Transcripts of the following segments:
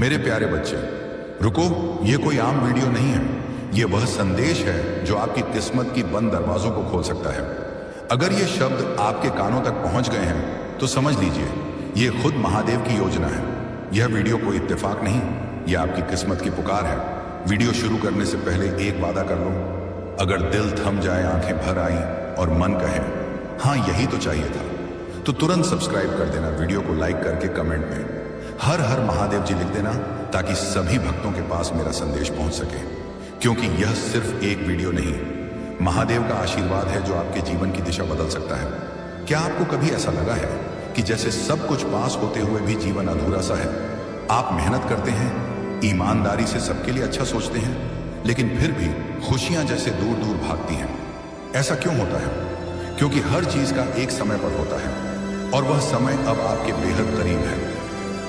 मेरे प्यारे बच्चे, रुको, ये कोई आम वीडियो नहीं है। ये वह संदेश है जो आपकी किस्मत की बंद दरवाजों को खोल सकता है। अगर ये शब्द आपके कानों तक पहुंच गए हैं तो समझ लीजिए ये खुद महादेव की योजना है। यह वीडियो कोई इत्तेफाक नहीं, यह आपकी किस्मत की पुकार है। वीडियो शुरू करने से पहले एक वादा कर लो, अगर दिल थम जाए, आंखें भर आई और मन कहे हाँ यही तो चाहिए था, तो तुरंत सब्सक्राइब कर देना। वीडियो को लाइक करके कमेंट में हर हर महादेव जी लिख देना, ताकि सभी भक्तों के पास मेरा संदेश पहुंच सके। क्योंकि यह सिर्फ एक वीडियो नहीं, महादेव का आशीर्वाद है जो आपके जीवन की दिशा बदल सकता है। क्या आपको कभी ऐसा लगा है कि जैसे सब कुछ पास होते हुए भी जीवन अधूरा सा है? आप मेहनत करते हैं, ईमानदारी से सबके लिए अच्छा सोचते हैं, लेकिन फिर भी खुशियां जैसे दूर दूर भागती हैं। ऐसा क्यों होता है? क्योंकि हर चीज का एक समय पर होता है और वह समय अब आपके बेहद करीब है।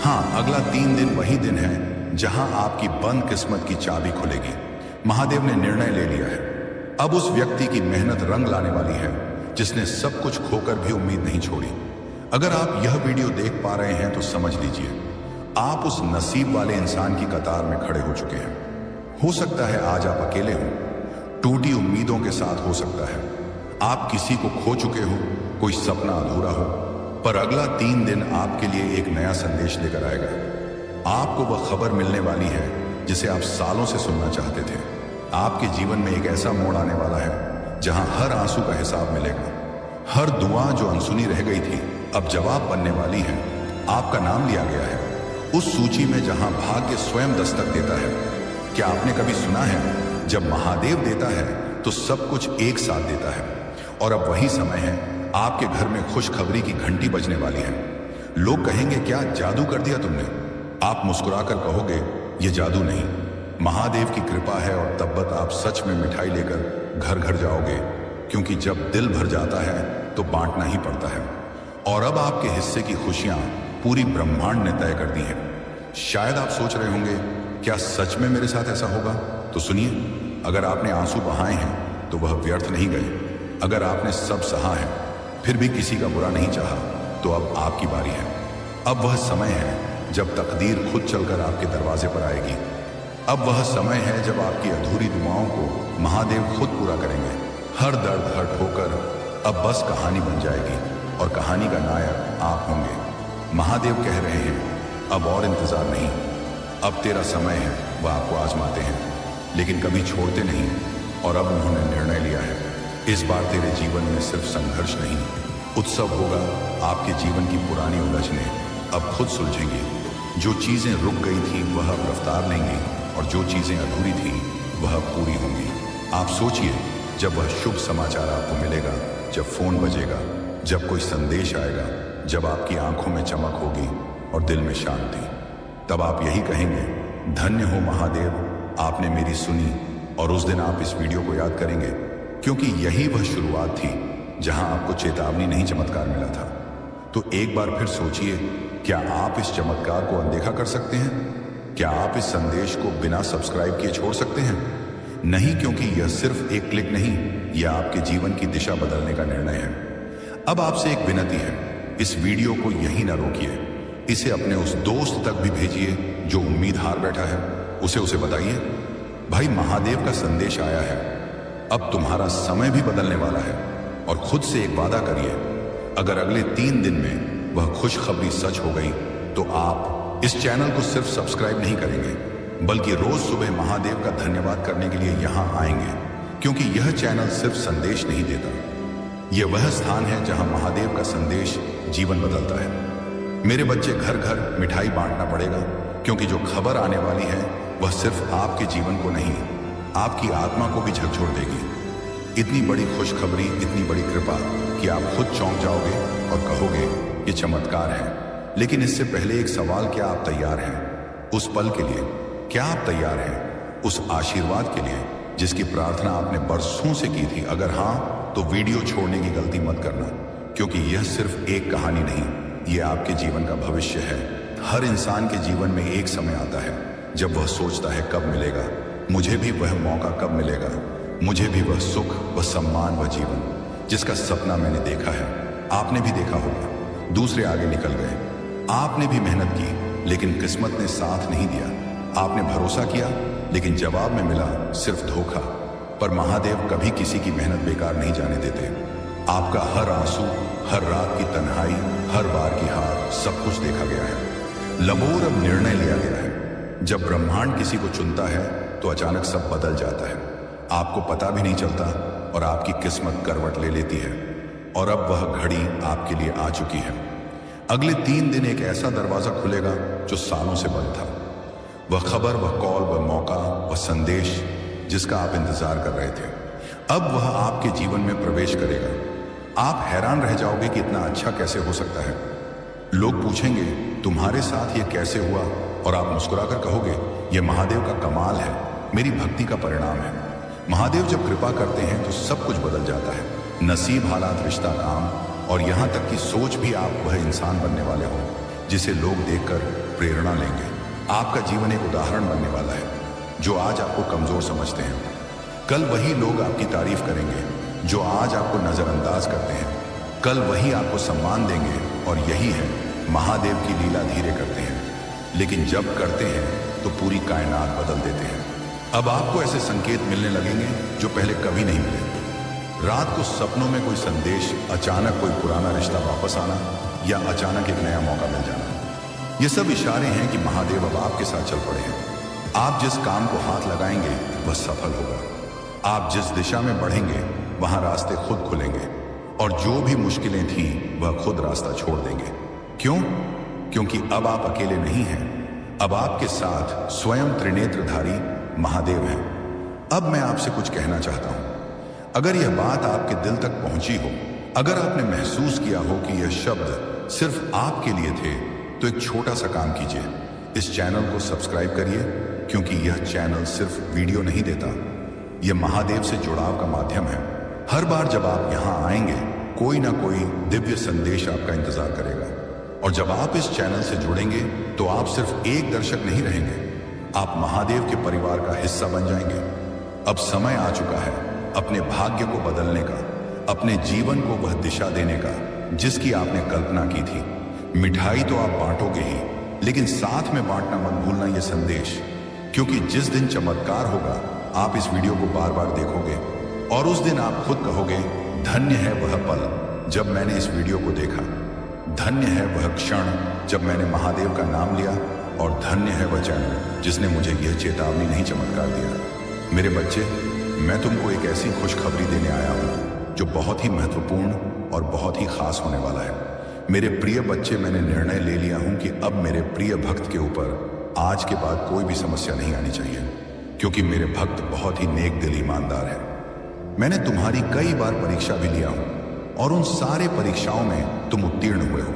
हाँ, अगला 3 दिन वही दिन है जहां आपकी बंद किस्मत की चाबी खुलेगी। महादेव ने निर्णय ले लिया है। अब उस व्यक्ति की मेहनत रंग लाने वाली है जिसने सब कुछ खोकर भी उम्मीद नहीं छोड़ी। अगर आप यह वीडियो देख पा रहे हैं तो समझ लीजिए आप उस नसीब वाले इंसान की कतार में खड़े हो चुके हैं। हो सकता है आज आप अकेले हो, टूटी उम्मीदों के साथ हो सकता है आप किसी को खो चुके हो, कोई सपना अधूरा हो, पर अगला 3 दिन आपके लिए एक नया संदेश लेकर आएगा। आपको वह खबर मिलने वाली है जिसे आप सालों से सुनना चाहते थे। आपके जीवन में एक ऐसा मोड़ आने वाला है जहां हर आंसू का हिसाब मिलेगा। हर दुआ जो अनसुनी रह गई थी अब जवाब बनने वाली है। आपका नाम लिया गया है उस सूची में जहां भाग्य स्वयं दस्तक देता है। क्या आपने कभी सुना है, जब महादेव देता है तो सब कुछ एक साथ देता है? और अब वही समय है, आपके घर में खुशखबरी की घंटी बजने वाली है। लोग कहेंगे क्या जादू कर दिया तुमने? आप मुस्कुराकर कहोगे ये जादू नहीं, महादेव की कृपा है। और तब्बत आप सच में मिठाई लेकर घर घर जाओगे, क्योंकि जब दिल भर जाता है तो बांटना ही पड़ता है। और अब आपके हिस्से की खुशियां पूरी ब्रह्मांड ने तय कर दी है। शायद आप सोच रहे होंगे क्या सच में मेरे साथ ऐसा होगा? तो सुनिए, अगर आपने आंसू बहाए हैं तो वह व्यर्थ नहीं गए। अगर आपने सब सहा है फिर भी किसी का बुरा नहीं चाहा, तो अब आपकी बारी है। अब वह समय है जब तकदीर खुद चलकर आपके दरवाजे पर आएगी। अब वह समय है जब आपकी अधूरी दुआओं को महादेव खुद पूरा करेंगे। हर दर्द, हर ठोकर अब बस कहानी बन जाएगी और कहानी का नायक आप होंगे। महादेव कह रहे हैं अब और इंतजार नहीं, अब तेरा समय है। वह आपको आजमाते हैं लेकिन कभी छोड़ते नहीं। और अब उन्होंने निर्णय लिया है, इस बार तेरे जीवन में सिर्फ संघर्ष नहीं, उत्सव होगा। आपके जीवन की पुरानी उलझनें अब खुद सुलझेंगी। जो चीजें रुक गई थी वह अब रफ्तार लेंगी और जो चीजें अधूरी थी वह अब पूरी होंगी। आप सोचिए, जब वह शुभ समाचार आपको मिलेगा, जब फोन बजेगा, जब कोई संदेश आएगा, जब आपकी आंखों में चमक होगी और दिल में शांति, तब आप यही कहेंगे, धन्य हो महादेव, आपने मेरी सुनी। और उस दिन आप इस वीडियो को याद करेंगे, क्योंकि यही वह शुरुआत थी जहां आपको चेतावनी नहीं चमत्कार मिला था। तो एक बार फिर सोचिए, क्या आप इस चमत्कार को अनदेखा कर सकते हैं? क्या आप इस संदेश को बिना सब्सक्राइब किए छोड़ सकते हैं? नहीं, क्योंकि यह सिर्फ एक क्लिक नहीं, यह आपके जीवन की दिशा बदलने का निर्णय है। अब आपसे एक विनती है, इस वीडियो को यहीं ना रोकिए, इसे अपने उस दोस्त तक भी भेजिए जो उम्मीद हार बैठा है। उसे बताइए, भाई महादेव का संदेश आया है, अब तुम्हारा समय भी बदलने वाला है। और खुद से एक वादा करिए, अगर अगले 3 दिन में वह खुशखबरी सच हो गई तो आप इस चैनल को सिर्फ सब्सक्राइब नहीं करेंगे, बल्कि रोज सुबह महादेव का धन्यवाद करने के लिए यहां आएंगे। क्योंकि यह चैनल सिर्फ संदेश नहीं देता, यह वह स्थान है जहां महादेव का संदेश जीवन बदलता है। मेरे बच्चे, घर घर मिठाई बांटना पड़ेगा, क्योंकि जो खबर आने वाली है वह सिर्फ आपके जीवन को नहीं, आपकी आत्मा को भी झकझोर देगी। इतनी बड़ी खुशखबरी, इतनी बड़ी कृपा कि आप खुद चौंक जाओगे और कहोगे ये चमत्कार है। लेकिन इससे पहले एक सवाल, क्या आप तैयार हैं उस पल के लिए? क्या आप तैयार हैं उस आशीर्वाद के लिए जिसकी प्रार्थना आपने बरसों से की थी? अगर हाँ, तो वीडियो छोड़ने की गलती मत करना, क्योंकि यह सिर्फ एक कहानी नहीं, यह आपके जीवन का भविष्य है। हर इंसान के जीवन में एक समय आता है जब वह सोचता है कब मिलेगा मुझे भी वह मौका, कब मिलेगा मुझे भी वह सुख, वह सम्मान, वह जीवन जिसका सपना मैंने देखा है। आपने भी देखा होगा, दूसरे आगे निकल गए, आपने भी मेहनत की लेकिन किस्मत ने साथ नहीं दिया। आपने भरोसा किया, लेकिन जवाब में मिला सिर्फ धोखा। पर महादेव कभी किसी की मेहनत बेकार नहीं जाने देते। आपका हर आंसू, हर रात की तन्हाई, हर बार की हार, सब कुछ देखा गया है। लबोर अब निर्णय लिया गया है। जब ब्रह्मांड किसी को चुनता है तो अचानक सब बदल जाता है। आपको पता भी नहीं चलता और आपकी किस्मत करवट ले लेती है। और अब वह घड़ी आपके लिए आ चुकी है। अगले 3 दिन एक ऐसा दरवाजा खुलेगा जो सालों से बंद था। वह खबर, वह कॉल, वह मौका, वह संदेश जिसका आप इंतजार कर रहे थे, अब वह आपके जीवन में प्रवेश करेगा। आप हैरान रह जाओगे कि इतना अच्छा कैसे हो सकता है। लोग पूछेंगे तुम्हारे साथ ये कैसे हुआ, और आप मुस्कुराकर कहोगे यह महादेव का कमाल है, मेरी भक्ति का परिणाम है। महादेव जब कृपा करते हैं तो सब कुछ बदल जाता है। नसीब, हालात, रिश्ता, काम और यहां तक कि सोच भी। आप वह इंसान बनने वाले हो जिसे लोग देखकर प्रेरणा लेंगे। आपका जीवन एक उदाहरण बनने वाला है। जो आज आपको कमजोर समझते हैं, कल वही लोग आपकी तारीफ करेंगे। जो आज आपको नजरअंदाज करते हैं, कल वही आपको सम्मान देंगे। और यही है महादेव की लीला। धीरे करते हैं, लेकिन जब करते हैं तो पूरी कायनात बदल देते हैं। अब आपको ऐसे संकेत मिलने लगेंगे जो पहले कभी नहीं मिले। रात को सपनों में कोई संदेश, अचानक कोई पुराना रिश्ता वापस आना, या अचानक एक नया मौका मिल जाना। ये सब इशारे हैं कि महादेव अब आपके साथ चल पड़े हैं। आप जिस काम को हाथ लगाएंगे वह सफल होगा। आप जिस दिशा में बढ़ेंगे वहां रास्ते खुद खुलेंगे। और जो भी मुश्किलें थीं वह खुद रास्ता छोड़ देंगे। क्यों? क्योंकि अब आप अकेले नहीं हैं। अब आपके साथ स्वयं त्रिनेत्रधारी महादेव हैं। अब मैं आपसे कुछ कहना चाहता हूं। अगर यह बात आपके दिल तक पहुंची हो, अगर आपने महसूस किया हो कि यह शब्द सिर्फ आपके लिए थे, तो एक छोटा सा काम कीजिए। इस चैनल को सब्सक्राइब करिए, क्योंकि यह चैनल सिर्फ वीडियो नहीं देता, यह महादेव से जुड़ाव का माध्यम है। हर बार जब आप यहां आएंगे, कोई ना कोई दिव्य संदेश आपका इंतजार करेगा। और जब आप इस चैनल से जुड़ेंगे तो आप सिर्फ एक दर्शक नहीं रहेंगे, आप महादेव के परिवार का हिस्सा बन जाएंगे। अब समय आ चुका है अपने भाग्य को बदलने का, अपने जीवन को वह दिशा देने का जिसकी आपने कल्पना की थी। मिठाई तो आप बांटोगे ही, लेकिन साथ में बांटना मत भूलना यह संदेश, क्योंकि जिस दिन चमत्कार होगा आप इस वीडियो को बार बार देखोगे और उस दिन आप खुद कहोगे धन्य है वह पल जब मैंने इस वीडियो को देखा, धन्य है वह क्षण जब मैंने महादेव का नाम लिया, और धन्य है वह चैनल जिसने मुझे यह चेतावनी नहीं चमत्कार दिया। मेरे बच्चे, मैं तुमको एक ऐसी खुशखबरी देने आया हूं जो बहुत ही महत्वपूर्ण और बहुत ही खास होने वाला है। मेरे प्रिय बच्चे, मैंने निर्णय ले लिया हूं कि अब मेरे प्रिय भक्त के ऊपर आज के बाद कोई भी समस्या नहीं आनी चाहिए, क्योंकि मेरे भक्त बहुत ही नेक दिल ईमानदार है। मैंने तुम्हारी कई बार परीक्षा भी लिया हूं और उन सारे परीक्षाओं में तुम उत्तीर्ण हुए हो।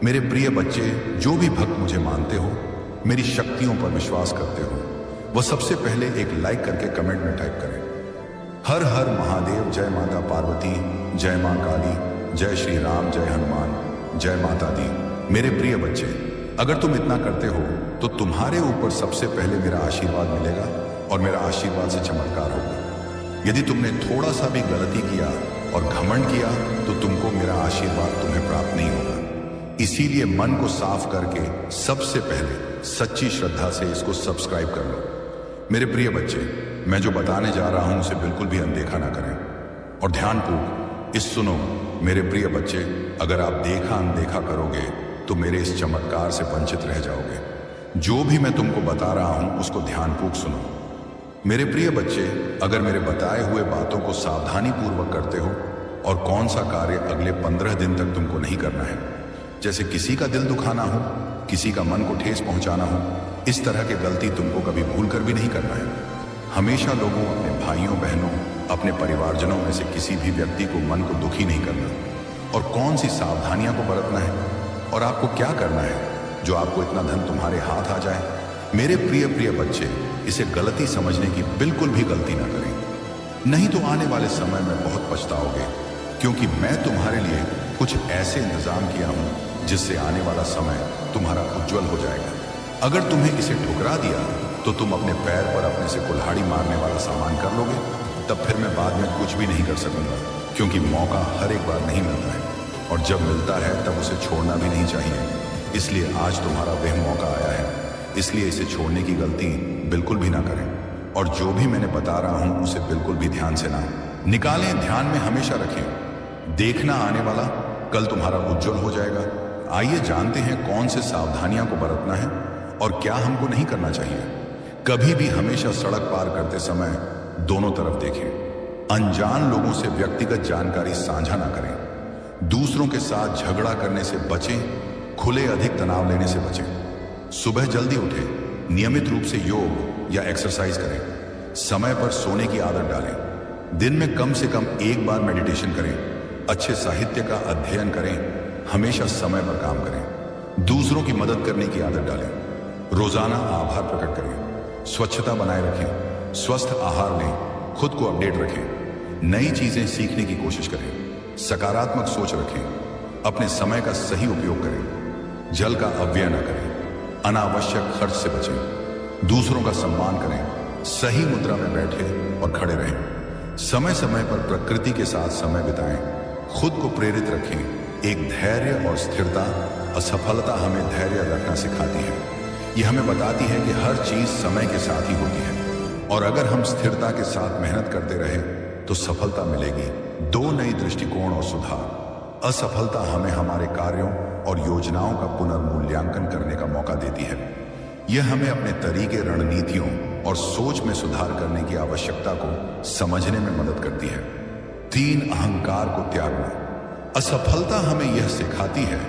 मेरे प्रिय बच्चे, जो भी भक्त मुझे मानते हो, मेरी शक्तियों पर विश्वास करते हो, वह सबसे पहले एक लाइक करके कमेंट में टाइप करें हर हर महादेव, जय माता पार्वती, जय मां काली, जय श्री राम, जय हनुमान, जय माता दी। मेरे प्रिय बच्चे, अगर तुम इतना करते हो तो तुम्हारे ऊपर सबसे पहले मेरा आशीर्वाद मिलेगा और मेरा आशीर्वाद से चमत्कार होगा। यदि तुमने थोड़ा सा भी गलती किया और घमंड किया तो तुमको मेरा आशीर्वाद तुम्हें प्राप्त नहीं होगा। इसीलिए मन को साफ करके सबसे पहले सच्ची श्रद्धा से इसको सब्सक्राइब कर लो। मेरे प्रिय बच्चे, मैं जो बताने जा रहा हूं उसे बिल्कुल भी अनदेखा ना करें और ध्यानपूर्वक इस सुनो। मेरे प्रिय बच्चे, अगर आप देखा अनदेखा करोगे तो मेरे इस चमत्कार से वंचित रह जाओगे। जो भी मैं तुमको बता रहा हूं उसको ध्यानपूर्वक सुनो। मेरे प्रिय बच्चे, अगर मेरे बताए हुए बातों को सावधानी पूर्वक करते हो, और कौन सा कार्य अगले 15 दिन तक तुमको नहीं करना है, जैसे किसी का दिल दुखाना हो, किसी का मन को ठेस पहुंचाना हो, इस तरह की गलती तुमको कभी भूलकर भी नहीं करना है। हमेशा लोगों, अपने भाइयों बहनों, अपने परिवारजनों में से किसी भी व्यक्ति को मन को दुखी नहीं करना। और कौन सी सावधानियां को बरतना है और आपको क्या करना है जो आपको इतना धन तुम्हारे हाथ आ जाए। मेरे प्रिय प्रिय बच्चे, इसे गलती समझने की बिल्कुल भी गलती ना करें, नहीं तो आने वाले समय में बहुत पछताओगे, क्योंकि मैं तुम्हारे लिए कुछ ऐसे इंतजाम किया हूं जिससे आने वाला समय तुम्हारा उज्जवल हो जाएगा। अगर तुम्हें इसे ठुकरा दिया तो तुम अपने पैर पर अपने से कुल्हाड़ी मारने वाला सामान कर लोगे, तब फिर मैं बाद में कुछ भी नहीं कर सकूंगा, क्योंकि मौका हर एक बार नहीं मिलता है, और जब मिलता है तब उसे छोड़ना भी नहीं चाहिए। इसलिए आज तुम्हारा वह मौका आया है, इसलिए इसे छोड़ने की गलती बिल्कुल भी ना करें। और जो भी मैंने बता रहा हूं उसे बिल्कुल भी ध्यान से ना निकालें, ध्यान में हमेशा रखें। देखना आने वाला कल तुम्हारा उज्जवल हो जाएगा। आइए जानते हैं कौन से सावधानियां को बरतना है और क्या हमको नहीं करना चाहिए। कभी भी हमेशा सड़क पार करते समय दोनों तरफ देखें। अनजान लोगों से व्यक्तिगत जानकारी साझा ना करें। दूसरों के साथ झगड़ा करने से बचें। खुले अधिक तनाव लेने से बचें। सुबह जल्दी उठें। नियमित रूप से योग या एक्सरसाइज करें। समय पर सोने की आदत डालें। दिन में कम से कम एक बार मेडिटेशन करें। अच्छे साहित्य का अध्ययन करें। हमेशा समय पर काम करें। दूसरों की मदद करने की आदत डालें। रोजाना आभार प्रकट करें। स्वच्छता बनाए रखें। स्वस्थ आहार लें। खुद को अपडेट रखें। नई चीजें सीखने की कोशिश करें। सकारात्मक सोच रखें। अपने समय का सही उपयोग करें। जल का अपव्यय न करें। अनावश्यक खर्च से बचें। दूसरों का सम्मान करें। सही मुद्रा में बैठे और खड़े रहें। समय समय पर प्रकृति के साथ समय बिताएं। खुद को प्रेरित रखें। एक धैर्य और स्थिरता। असफलता हमें धैर्य रखना सिखाती है। यह हमें बताती है कि हर चीज समय के साथ ही होती है और अगर हम स्थिरता के साथ मेहनत करते रहे तो सफलता मिलेगी। दो नई दृष्टिकोण और सुधार। असफलता हमें हमारे कार्यों और योजनाओं का पुनर्मूल्यांकन करने का मौका देती है। यह हमें अपने तरीके, रणनीतियों और सोच में सुधार करने की आवश्यकता को समझने में मदद करती है। 3 अहंकार को त्यागना। असफलता हमें यह सिखाती है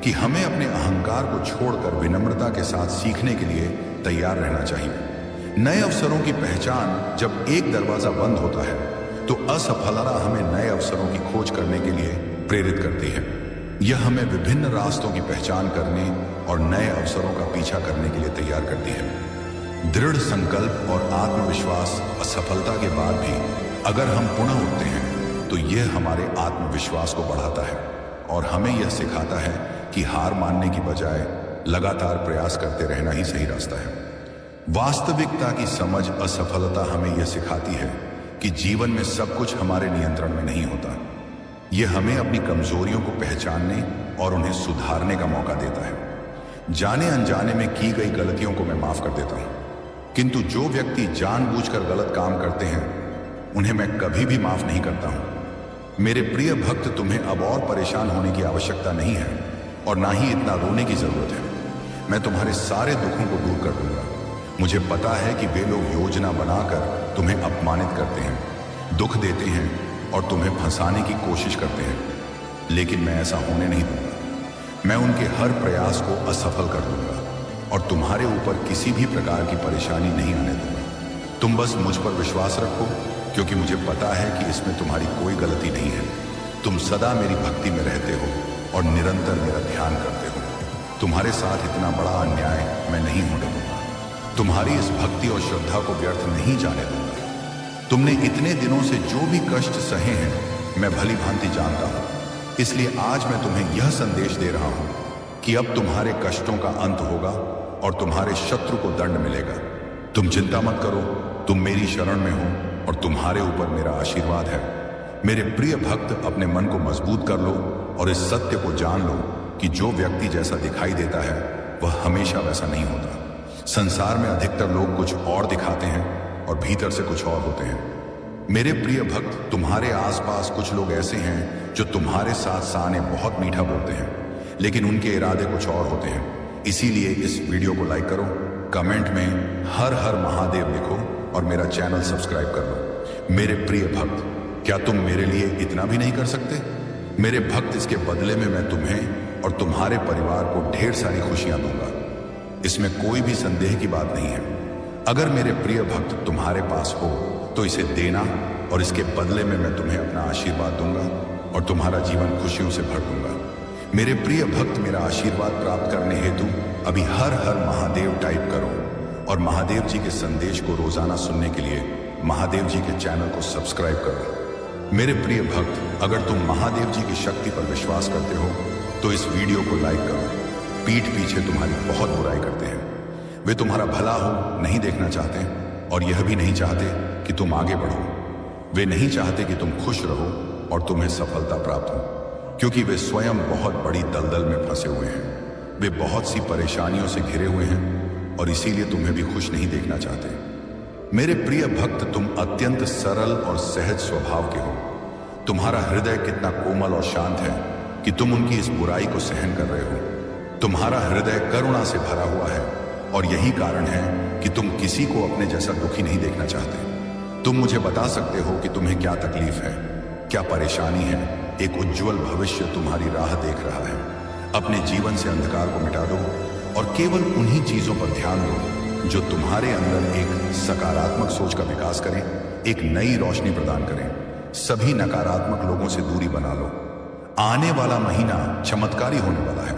कि हमें अपने अहंकार को छोड़कर विनम्रता के साथ सीखने के लिए तैयार रहना चाहिए। नए अवसरों की पहचान जब एक दरवाजा बंद होता है तो असफलता हमें नए अवसरों की खोज करने के लिए प्रेरित करती है। यह हमें विभिन्न रास्तों की पहचान करने और नए अवसरों का पीछा करने के लिए तैयार करती है। दृढ़ संकल्प और आत्मविश्वास। असफलता के बाद भी अगर हम पुनः उठते हैं तो यह हमारे आत्मविश्वास को बढ़ाता है और हमें यह सिखाता है कि हार मानने की बजाय लगातार प्रयास करते रहना ही सही रास्ता है। वास्तविकता की समझ। असफलता हमें यह सिखाती है कि जीवन में सब कुछ हमारे नियंत्रण में नहीं होता। यह हमें अपनी कमजोरियों को पहचानने और उन्हें सुधारने का मौका देता है। जाने अनजाने में की गई गलतियों को मैं माफ कर देता हूं, किंतु जो व्यक्ति जानबूझकर गलत काम करते हैं उन्हें मैं कभी भी माफ नहीं करता हूं। मेरे प्रिय भक्त, तुम्हें अब और परेशान होने की आवश्यकता नहीं है और ना ही इतना रोने की जरूरत है। मैं तुम्हारे सारे दुखों को दूर कर दूंगा। मुझे पता है कि वे लोग योजना बनाकर तुम्हें अपमानित करते हैं, दुख देते हैं और तुम्हें फंसाने की कोशिश करते हैं, लेकिन मैं ऐसा होने नहीं दूंगा। मैं उनके हर प्रयास को असफल कर दूंगा और तुम्हारे ऊपर किसी भी प्रकार की परेशानी नहीं आने दूंगा। तुम बस मुझ पर विश्वास रखो, क्योंकि मुझे पता है कि इसमें तुम्हारी कोई गलती नहीं है। तुम सदा मेरी भक्ति में रहते हो और निरंतर मेरा ध्यान करते हो। तुम्हारे साथ इतना बड़ा अन्याय मैं नहीं होने दूंगा। तुम्हारी इस भक्ति और श्रद्धा को व्यर्थ नहीं जाने दूंगा। तुमने इतने दिनों से जो भी कष्ट सहे हैं मैं भली भांति जानता हूं, इसलिए आज मैं तुम्हें यह संदेश दे रहा हूं कि अब तुम्हारे कष्टों का अंत होगा और तुम्हारे शत्रु को दंड मिलेगा। तुम चिंता मत करो, तुम मेरी शरण में हो और तुम्हारे ऊपर मेरा आशीर्वाद है। मेरे प्रिय भक्त, अपने मन को मजबूत कर लो और इस सत्य को जान लो कि जो व्यक्ति जैसा दिखाई देता है वह हमेशा वैसा नहीं होता। संसार में अधिकतर लोग कुछ और दिखाते हैं और भीतर से कुछ और होते हैं। मेरे प्रिय भक्त, तुम्हारे आसपास कुछ लोग ऐसे हैं जो तुम्हारे साथ साने बहुत मीठा बोलते हैं, लेकिन उनके इरादे कुछ और होते हैं। इसीलिए इस वीडियो को लाइक करो, कमेंट में हर हर महादेव लिखो और मेरा चैनल सब्सक्राइब कर लो। मेरे प्रिय भक्त, क्या तुम मेरे लिए इतना भी नहीं कर सकते? मेरे भक्त, इसके बदले में मैं तुम्हें और तुम्हारे परिवार को ढेर सारी खुशियां दूंगा। इसमें कोई भी संदेह की बात नहीं है। अगर मेरे प्रिय भक्त तुम्हारे पास हो तो इसे देना और इसके बदले में मैं तुम्हें अपना आशीर्वाद दूंगा और तुम्हारा जीवन खुशियों से भर दूंगा। मेरे प्रिय भक्त, मेरा आशीर्वाद प्राप्त करने हेतु अभी हर हर महादेव टाइप करो और महादेव जी के संदेश को रोजाना सुनने के लिए महादेव जी के चैनल को सब्सक्राइब करो। मेरे प्रिय भक्त, अगर तुम महादेव जी की शक्ति पर विश्वास करते हो तो इस वीडियो को लाइक करो। पीठ पीछे तुम्हारी बहुत बुराई करते हैं, वे तुम्हारा भला हो नहीं देखना चाहते और यह भी नहीं चाहते कि तुम आगे बढ़ो। वे नहीं चाहते कि तुम खुश रहो और तुम्हें सफलता प्राप्त हो, क्योंकि वे स्वयं बहुत बड़ी दलदल में फंसे हुए हैं। वे बहुत सी परेशानियों से घिरे हुए हैं और इसीलिए तुम्हें भी खुश नहीं देखना चाहते। मेरे प्रिय भक्त, तुम अत्यंत सरल और सहज स्वभाव के हो। तुम्हारा हृदय कितना कोमल और शांत है कि तुम उनकी इस बुराई को सहन कर रहे हो। तुम्हारा हृदय करुणा से भरा हुआ है और यही कारण है कि तुम किसी को अपने जैसा दुखी नहीं देखना चाहते। तुम मुझे बता सकते हो कि तुम्हें क्या तकलीफ है, क्या परेशानी है। एक उज्जवल भविष्य तुम्हारी राह देख रहा है। अपने जीवन से अंधकार को मिटा दो और केवल उन्हीं चीजों पर ध्यान दो जो तुम्हारे अंदर एक सकारात्मक सोच का विकास करें, एक नई रोशनी प्रदान करें। सभी नकारात्मक लोगों से दूरी बना लो। आने वाला महीना चमत्कारी होने वाला है।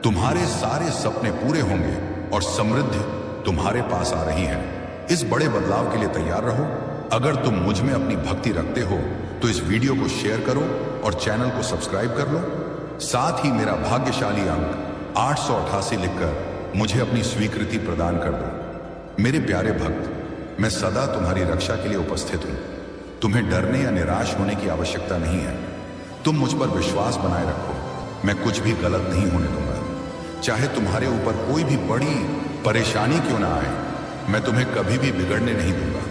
तुम्हारे सारे सपने पूरे होंगे और समृद्धि तुम्हारे पास आ रही है। इस बड़े बदलाव के लिए तैयार रहो। अगर तुम मुझ में अपनी भक्ति रखते हो तो इस वीडियो को शेयर करो और चैनल को सब्सक्राइब कर लो। साथ ही मेरा भाग्यशाली अंक 888 लिखकर मुझे अपनी स्वीकृति प्रदान कर दो। मेरे प्यारे भक्त, मैं सदा तुम्हारी रक्षा के लिए उपस्थित हूं। तुम्हें डरने या निराश होने की आवश्यकता नहीं है। तुम मुझ पर विश्वास बनाए रखो। मैं कुछ भी गलत नहीं होने दूंगा। चाहे तुम्हारे ऊपर कोई भी बड़ी परेशानी क्यों ना आए, मैं तुम्हें कभी भी बिगड़ने नहीं दूंगा।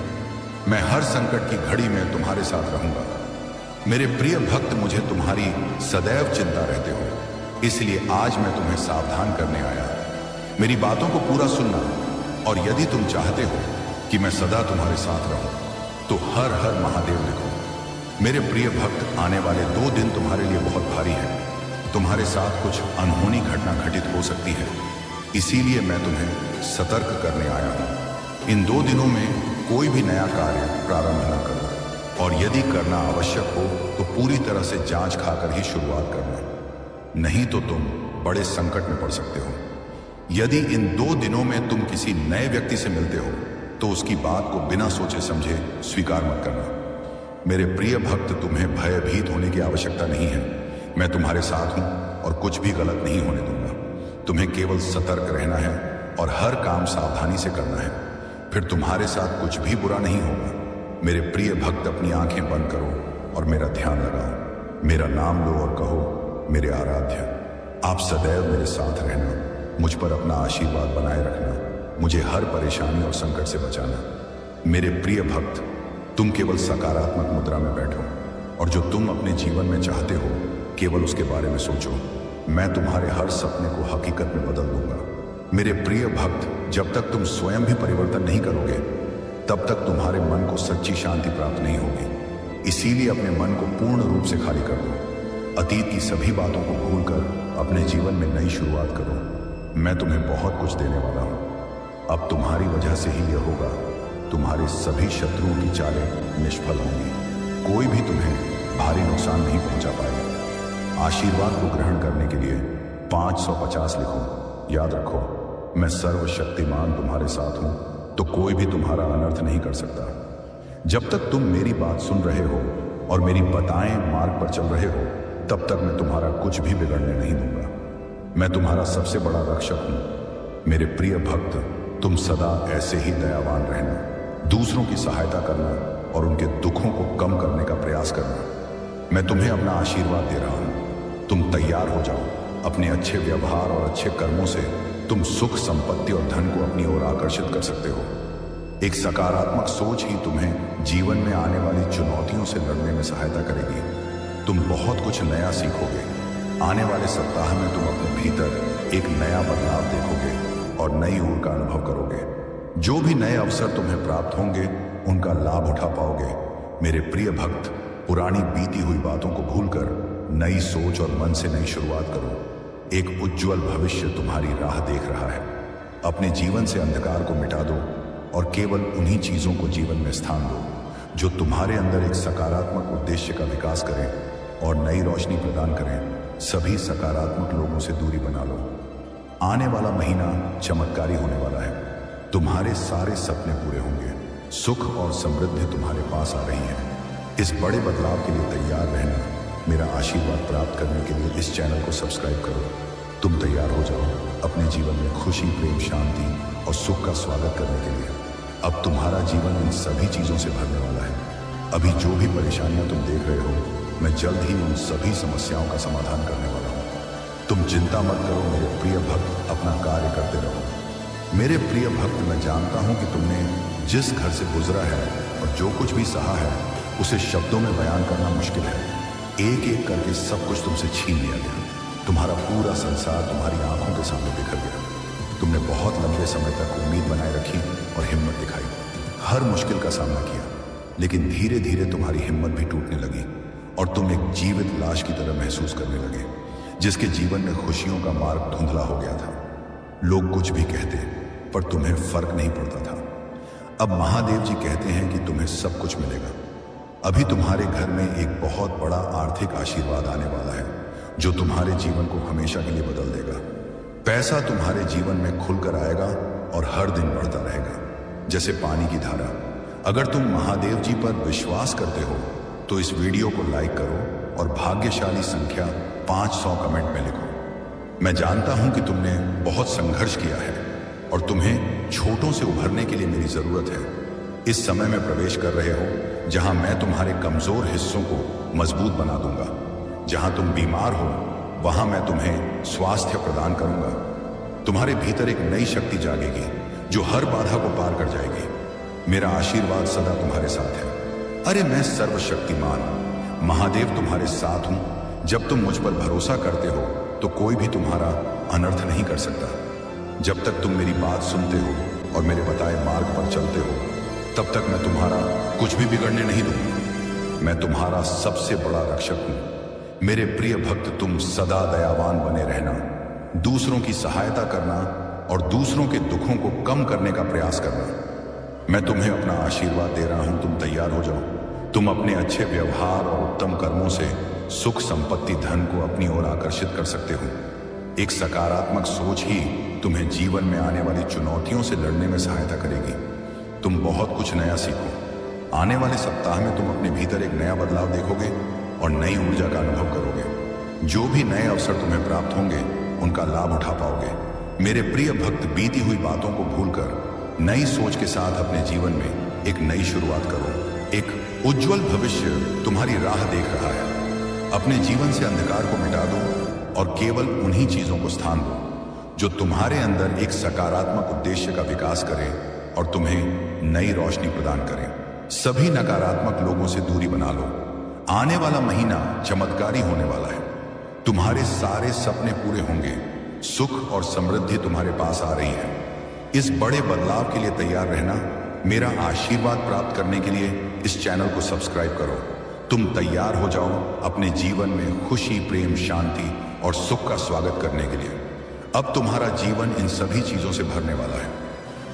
मैं हर संकट की घड़ी में तुम्हारे साथ रहूंगा। मेरे प्रिय भक्त, मुझे तुम्हारी सदैव चिंता रहते हो, इसलिए आज मैं तुम्हें सावधान करने आया। मेरी बातों को पूरा सुनना, और यदि तुम चाहते हो कि मैं सदा तुम्हारे साथ रहूं तो हर हर महादेव लिखो। मेरे प्रिय भक्त, आने वाले 2 दिन तुम्हारे लिए बहुत भारी है। तुम्हारे साथ कुछ अनहोनी घटना घटित हो सकती है, इसीलिए मैं तुम्हें सतर्क करने आया हूं। इन 2 दिनों में कोई भी नया कार्य प्रारंभ न करो और यदि करना आवश्यक हो तो पूरी तरह से जांच खाकर ही शुरुआत करना, नहीं तो तुम बड़े संकट में पड़ सकते हो। यदि इन 2 दिनों में तुम किसी नए व्यक्ति से मिलते हो तो उसकी बात को बिना सोचे समझे स्वीकार मत करना। मेरे प्रिय भक्त, तुम्हें भयभीत होने की आवश्यकता नहीं है। मैं तुम्हारे साथ हूं और कुछ भी गलत नहीं होने दूंगा। तुम्हें केवल सतर्क रहना है और हर काम सावधानी से करना है, फिर तुम्हारे साथ कुछ भी बुरा नहीं होगा। मेरे प्रिय भक्त, अपनी आंखें बंद करो और मेरा ध्यान लगाओ। मेरा नाम लो और कहो, मेरे आराध्य, आप सदैव मेरे साथ रहना, मुझ पर अपना आशीर्वाद बनाए रखना, मुझे हर परेशानी और संकट से बचाना। मेरे प्रिय भक्त, तुम केवल सकारात्मक मुद्रा में बैठो और जो तुम अपने जीवन में चाहते हो केवल उसके बारे में सोचो। मैं तुम्हारे हर सपने को हकीकत में बदल दूंगा। मेरे प्रिय भक्त, जब तक तुम स्वयं भी परिवर्तन नहीं करोगे तब तक तुम्हारे मन को सच्ची शांति प्राप्त नहीं होगी। इसीलिए अपने मन को पूर्ण रूप से खाली कर दो। अतीत की सभी बातों को भूलकर अपने जीवन में नई शुरुआत करो। मैं तुम्हें बहुत कुछ देने वाला हूं। अब तुम्हारी वजह से ही यह होगा। तुम्हारे सभी शत्रुओं की चालें निष्फल होंगी। कोई भी तुम्हें भारी नुकसान नहीं पहुंचा पाएगा। आशीर्वाद को ग्रहण करने के लिए 550 लिखो। याद रखो, मैं सर्वशक्तिमान तुम्हारे साथ हूं, तो कोई भी तुम्हारा अनर्थ नहीं कर सकता। जब तक तुम मेरी बात सुन रहे हो और मेरी बताएं मार्ग पर चल रहे हो, तब तक मैं तुम्हारा कुछ भी बिगड़ने नहीं दूंगा। मैं तुम्हारा सबसे बड़ा रक्षक हूं। मेरे प्रिय भक्त, तुम सदा ऐसे ही दयावान रहना, दूसरों की सहायता करना और उनके दुखों को कम करने का प्रयास करना। मैं तुम्हें अपना आशीर्वाद दे रहा हूं। तुम तैयार हो जाओ। अपने अच्छे व्यवहार और अच्छे कर्मों से तुम सुख, संपत्ति और धन को अपनी ओर आकर्षित कर सकते हो। एक सकारात्मक सोच ही तुम्हें जीवन में आने वाली चुनौतियों से लड़ने में सहायता करेगी। तुम बहुत कुछ नया सीखोगे। आने वाले सप्ताह में तुम अपने भीतर एक नया बदलाव देखोगे और नई ऊर्जा का अनुभव करोगे। जो भी नए अवसर तुम्हें प्राप्त होंगे उनका लाभ उठा पाओगे। मेरे प्रिय भक्त, पुरानी बीती हुई बातों को भूलकर नई सोच और मन से नई शुरुआत करो। एक उज्जवल भविष्य तुम्हारी राह देख रहा है। अपने जीवन से अंधकार को मिटा दो और केवल उन्हीं चीजों को जीवन में स्थान दो जो तुम्हारे अंदर एक सकारात्मक उद्देश्य का विकास करें और नई रोशनी प्रदान करें। सभी सकारात्मक लोगों से दूरी बना लो। आने वाला महीना चमत्कारी होने वाला है। तुम्हारे सारे सपने पूरे होंगे। सुख और समृद्धि तुम्हारे पास आ रही है। इस बड़े बदलाव के लिए तैयार रहना। मेरा आशीर्वाद प्राप्त करने के लिए इस चैनल को सब्सक्राइब करो। तुम तैयार हो जाओ अपने जीवन में खुशी, प्रेम, शांति और सुख का स्वागत करने के लिए। अब तुम्हारा जीवन इन सभी चीजों से भरने वाला है। अभी जो भी परेशानियां तुम देख रहे हो, मैं जल्द ही उन सभी समस्याओं का समाधान करने वाला हूं। तुम चिंता मत करो मेरे प्रिय भक्त, अपना कार्य करते रहो। मेरे प्रिय भक्त, मैं जानता हूं कि तुमने जिस घर से गुजरा है और जो कुछ भी सहा है उसे शब्दों में बयान करना मुश्किल है। एक एक करके सब कुछ तुमसे छीन लिया गया। तुम्हारा पूरा संसार तुम्हारी आंखों के सामने बिखर गया। तुमने बहुत लंबे समय तक उम्मीद बनाए रखी और हिम्मत दिखाई, हर मुश्किल का सामना किया, लेकिन धीरे धीरे तुम्हारी हिम्मत भी टूटने लगी और तुम एक जीवित लाश की तरह महसूस करने लगे, जिसके जीवन में खुशियों का मार्ग धुंधला हो गया था। लोग कुछ भी कहते पर तुम्हें फर्क नहीं पड़ता था। अब महादेव जी कहते हैं कि तुम्हें सब कुछ मिलेगा। अभी तुम्हारे घर में एक बहुत बड़ा आर्थिक आशीर्वाद आने वाला है जो तुम्हारे जीवन को हमेशा के लिए बदल देगा। पैसा तुम्हारे जीवन में खुलकर आएगा और हर दिन बढ़ता रहेगा जैसे पानी की धारा। अगर तुम महादेव जी पर विश्वास करते हो तो इस वीडियो को लाइक करो और भाग्यशाली संख्या 500 कमेंट में लिखो। मैं जानता हूं कि तुमने बहुत संघर्ष किया है और तुम्हें छोटों से उभरने के लिए मेरी जरूरत है। इस समय में प्रवेश कर रहे हो जहां मैं तुम्हारे कमजोर हिस्सों को मजबूत बना दूंगा। जहां तुम बीमार हो वहां मैं तुम्हें स्वास्थ्य प्रदान करूंगा। तुम्हारे भीतर एक नई शक्ति जागेगी जो हर बाधा को पार कर जाएगी। मेरा आशीर्वाद सदा तुम्हारे साथ है। अरे मैं सर्वशक्तिमान महादेव तुम्हारे साथ हूं। जब तुम मुझ पर भरोसा करते हो तो कोई भी तुम्हारा अनर्थ नहीं कर सकता। जब तक तुम मेरी बात सुनते हो और मेरे बताए मार्ग पर चलते हो तब तक मैं तुम्हारा कुछ भी बिगड़ने नहीं दूंगा। मैं तुम्हारा सबसे बड़ा रक्षक हूं। मेरे प्रिय भक्त, तुम सदा दयावान बने रहना, दूसरों की सहायता करना और दूसरों के दुखों को कम करने का प्रयास करना। मैं तुम्हें अपना आशीर्वाद दे रहा हूं, तुम तैयार हो जाओ। तुम अपने अच्छे व्यवहार और उत्तम कर्मों से सुख, संपत्ति, धन को अपनी ओर आकर्षित कर सकते हो। एक सकारात्मक सोच ही तुम्हें जीवन में आने वाली चुनौतियों से लड़ने में सहायता करेगी। तुम बहुत कुछ नया सीखो। आने वाले सप्ताह में तुम अपने भीतर एक नया बदलाव देखोगे और नई ऊर्जा का अनुभव करोगे। जो भी नए अवसर तुम्हें प्राप्त होंगे उनका लाभ उठा पाओगे। मेरे प्रिय भक्त, बीती हुई बातों को भूलकर नई सोच के साथ अपने जीवन में एक नई शुरुआत करो। एक उज्जवल भविष्य तुम्हारी राह देख रहा है। अपने जीवन से अंधकार को मिटा दो और केवल उन्हीं चीजों को स्थान दो जो तुम्हारे अंदर एक सकारात्मक उद्देश्य का विकास करें और तुम्हें नई रोशनी प्रदान करें। सभी नकारात्मक लोगों से दूरी बना लो। आने वाला महीना चमत्कारी होने वाला है। तुम्हारे सारे सपने पूरे होंगे। सुख और समृद्धि तुम्हारे पास आ रही है। इस बड़े बदलाव के लिए तैयार रहना। मेरा आशीर्वाद प्राप्त करने के लिए इस चैनल को सब्सक्राइब करो। तुम तैयार हो जाओ अपने जीवन में खुशी, प्रेम, शांति और सुख का स्वागत करने के लिए। अब तुम्हारा जीवन इन सभी चीजों से भरने वाला है।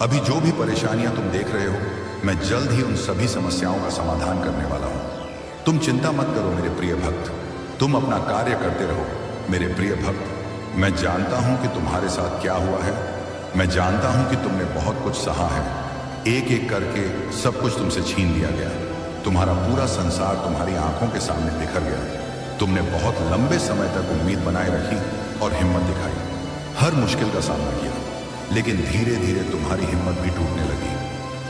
अभी जो भी परेशानियां तुम देख रहे हो, मैं जल्द ही उन सभी समस्याओं का समाधान करने वाला हूं। तुम चिंता मत करो मेरे प्रिय भक्त, तुम अपना कार्य करते रहो। मेरे प्रिय भक्त, मैं जानता हूं कि तुम्हारे साथ क्या हुआ है। मैं जानता हूं कि तुमने बहुत कुछ सहा है। एक एक करके सब कुछ तुमसे छीन लिया गया। तुम्हारा पूरा संसार तुम्हारी आंखों के सामने बिखर गया। तुमने बहुत लंबे समय तक उम्मीद बनाए रखी और हिम्मत दिखाई, हर मुश्किल का सामना किया, लेकिन धीरे धीरे तुम्हारी हिम्मत भी टूटने लगी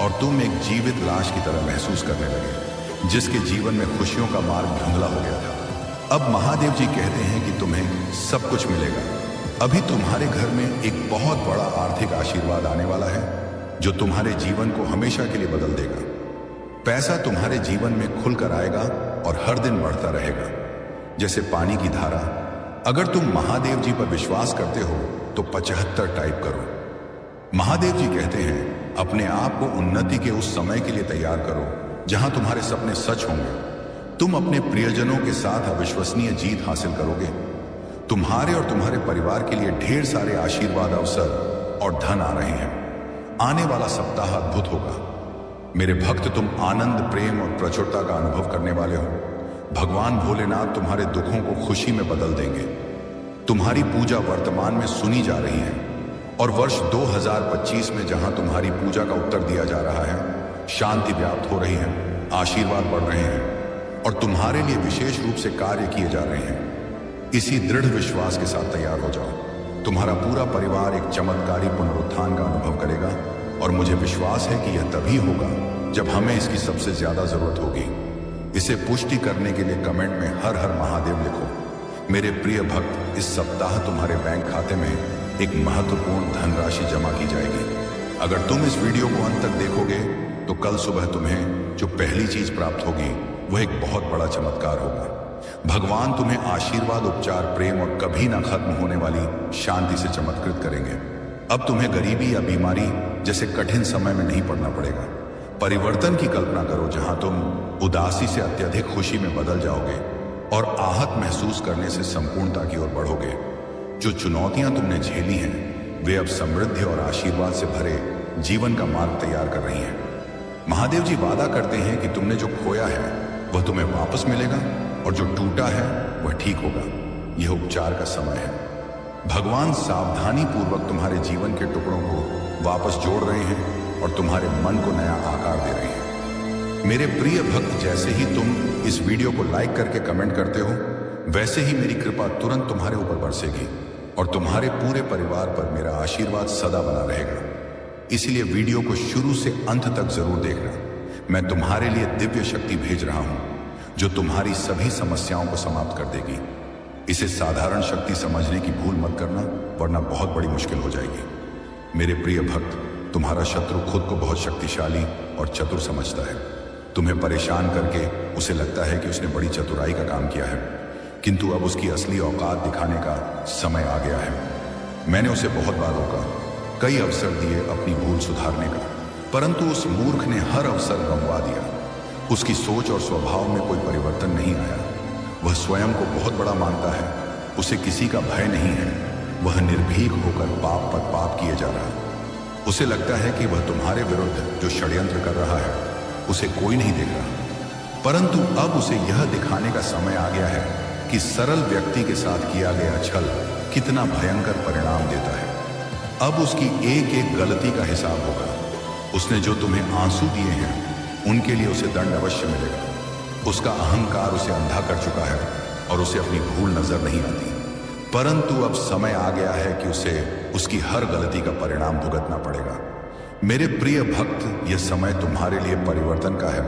और तुम एक जीवित लाश की तरह महसूस करने लगे, जिसके जीवन में खुशियों का मार्ग धुंधला हो गया था। अब महादेव जी कहते हैं कि तुम्हें सब कुछ मिलेगा। अभी तुम्हारे घर में एक बहुत बड़ा आर्थिक आशीर्वाद आने वाला है जो तुम्हारे जीवन को हमेशा के लिए बदल देगा। पैसा तुम्हारे जीवन में खुलकर आएगा और हर दिन बढ़ता रहेगा जैसे पानी की धारा। अगर तुम महादेव जी पर विश्वास करते हो तो 75 टाइप करो। महादेव जी कहते हैं अपने आप को उन्नति के उस समय के लिए तैयार करो जहां तुम्हारे सपने सच होंगे। तुम अपने प्रियजनों के साथ अविश्वसनीय जीत हासिल करोगे। तुम्हारे और तुम्हारे परिवार के लिए ढेर सारे आशीर्वाद, अवसर और धन आ रहे हैं। आने वाला सप्ताह अद्भुत होगा। मेरे भक्त, तुम आनंद, प्रेम और प्रचुरता का अनुभव करने वाले हो। भगवान भोलेनाथ तुम्हारे दुखों को खुशी में बदल देंगे। तुम्हारी पूजा वर्तमान में सुनी जा रही है और वर्ष 2025 में जहां तुम्हारी पूजा का उत्तर दिया जा रहा है, शांति व्याप्त हो रही है, आशीर्वाद बढ़ रहे हैं और तुम्हारे लिए विशेष रूप से कार्य किए जा रहे हैं। इसी दृढ़ विश्वास के साथ तैयार हो जाओ। तुम्हारा पूरा परिवार एक चमत्कारी पुनरुत्थान का अनुभव करेगा और मुझे विश्वास है कि यह तभी होगा जब हमें इसकी सबसे ज्यादा जरूरत होगी। इसे पुष्टि करने के लिए कमेंट में हर हर महादेव लिखो। मेरे प्रिय भक्त, इस सप्ताह तुम्हारे बैंक खाते में एक महत्वपूर्ण धनराशि जमा की जाएगी। अगर तुम इस वीडियो को अंत तक देखोगे तो कल सुबह तुम्हें जो पहली चीज प्राप्त होगी वह एक बहुत बड़ा चमत्कार होगा। भगवान तुम्हें आशीर्वाद, उपचार, प्रेम और कभी ना खत्म होने वाली शांति से चमत्कृत करेंगे। अब तुम्हें गरीबी या बीमारी जैसे कठिन समय में नहीं पड़ना पड़ेगा। परिवर्तन की कल्पना करो जहां तुम उदासी से अत्यधिक खुशी में बदल जाओगे और आहत महसूस करने से संपूर्णता की ओर बढ़ोगे। जो चुनौतियां तुमने झेली हैं वे अब समृद्धि और आशीर्वाद से भरे जीवन का मार्ग तैयार कर रही हैं। महादेव जी वादा करते हैं कि तुमने जो खोया है वह तुम्हें वापस मिलेगा और जो टूटा है वह ठीक होगा। यह उपचार का समय है। भगवान सावधानी पूर्वक तुम्हारे जीवन के टुकड़ों को वापस जोड़ रहे हैं और तुम्हारे मन को नया आकार दे रहे हैं। मेरे प्रिय भक्त, जैसे ही तुम इस वीडियो को लाइक करके कमेंट करते हो वैसे ही मेरी कृपा तुरंत तुम्हारे ऊपर बरसेगी और तुम्हारे पूरे परिवार पर मेरा आशीर्वाद सदा बना रहेगा। इसलिए वीडियो को शुरू से अंत तक जरूर देखना। मैं तुम्हारे लिए दिव्य शक्ति भेज रहा हूं जो तुम्हारी सभी समस्याओं को समाप्त कर देगी। इसे साधारण शक्ति समझने की भूल मत करना, वरना बहुत बड़ी मुश्किल हो जाएगी। मेरे प्रिय भक्त, तुम्हारा शत्रु खुद को बहुत शक्तिशाली और चतुर समझता है। तुम्हें परेशान करके उसे लगता है कि उसने बड़ी चतुराई का काम किया है, किंतु अब उसकी असली औकात दिखाने का समय आ गया है। मैंने उसे बहुत बार रोका, कई अवसर दिए अपनी भूल सुधारने का, परंतु उस मूर्ख ने हर अवसर गंवा दिया। उसकी सोच और स्वभाव में कोई परिवर्तन नहीं आया। वह स्वयं को बहुत बड़ा मानता है, उसे किसी का भय नहीं है। वह निर्भीक होकर पाप पर पाप किए जा रहा है। उसे लगता है कि वह तुम्हारे विरुद्ध जो षड्यंत्र कर रहा है उसे कोई नहीं देख रहा, परंतु अब उसे यह दिखाने का समय आ गया है कि सरल व्यक्ति के साथ किया गया छल कितना भयंकर परिणाम देता है। अब उसकी एक एक गलती का हिसाब होगा। उसने जो तुम्हें आंसू दिए हैं उनके लिए उसे दंड अवश्य मिलेगा। उसका अहंकार उसे अंधा कर चुका है और उसे अपनी भूल नजर नहीं आती, परंतु अब समय आ गया है कि उसे उसकी हर गलती का परिणाम भुगतना पड़ेगा। मेरे प्रिय भक्त, यह समय तुम्हारे लिए परिवर्तन का है।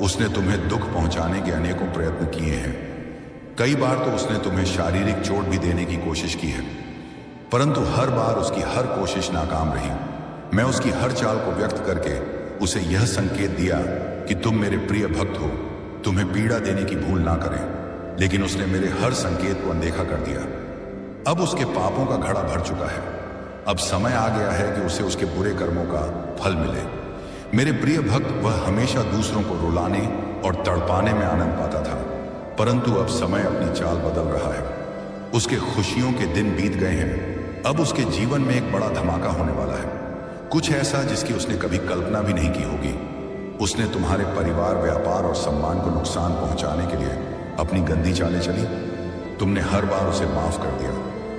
उसने तुम्हें दुख पहुंचाने के अनेकों प्रयत्न किए हैं। कई बार तो उसने तुम्हें शारीरिक चोट भी देने की कोशिश की है, परंतु हर बार उसकी हर कोशिश नाकाम रही। मैं उसकी हर चाल को व्यक्त करके उसे यह संकेत दिया कि तुम मेरे प्रिय भक्त हो, तुम्हें पीड़ा देने की भूल ना करें, लेकिन उसने मेरे हर संकेत को अनदेखा कर दिया। अब उसके पापों का घड़ा भर चुका है। अब समय आ गया है कि उसे उसके बुरे कर्मों का फल मिले। मेरे प्रिय भक्त, वह हमेशा दूसरों को रुलाने और तड़पाने में आनंद पाता था, परंतु अब समय अपनी चाल बदल रहा है। उसके खुशियों के दिन बीत गए हैं। अब उसके जीवन में एक बड़ा धमाका होने वाला है, कुछ ऐसा जिसकी उसने कभी कल्पना भी नहीं की होगी। उसने तुम्हारे परिवार, व्यापार और सम्मान को नुकसान पहुंचाने के लिए अपनी गंदी चालें चली। तुमने हर बार उसे माफ कर दिया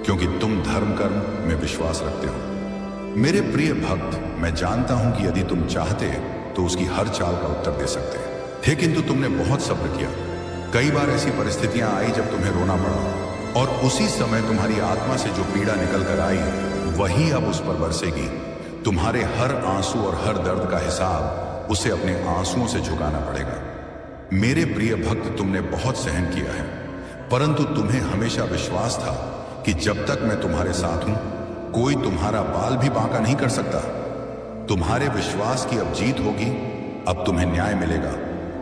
क्योंकि तुम धर्म कर्म में विश्वास रखते हो। मेरे प्रिय भक्त, मैं जानता हूं कि यदि तुम चाहते तो उसकी हर चाल का उत्तर दे सकते थे, किंतु तुमने बहुत सब्र किया। कई बार ऐसी परिस्थितियां आई जब तुम्हें रोना पड़ा और उसी समय तुम्हारी आत्मा से जो पीड़ा निकल कर आई वही अब उस पर बरसेगी। तुम्हारे हर आंसू और हर दर्द का हिसाब उसे अपने आंसुओं से झुकाना पड़ेगा। मेरे प्रिय भक्त, तुमने बहुत सहन किया है, परंतु तुम्हें हमेशा विश्वास था कि जब तक मैं तुम्हारे साथ हूं कोई तुम्हारा बाल भी बांका नहीं कर सकता। तुम्हारे विश्वास की अब जीत होगी। अब तुम्हें न्याय मिलेगा।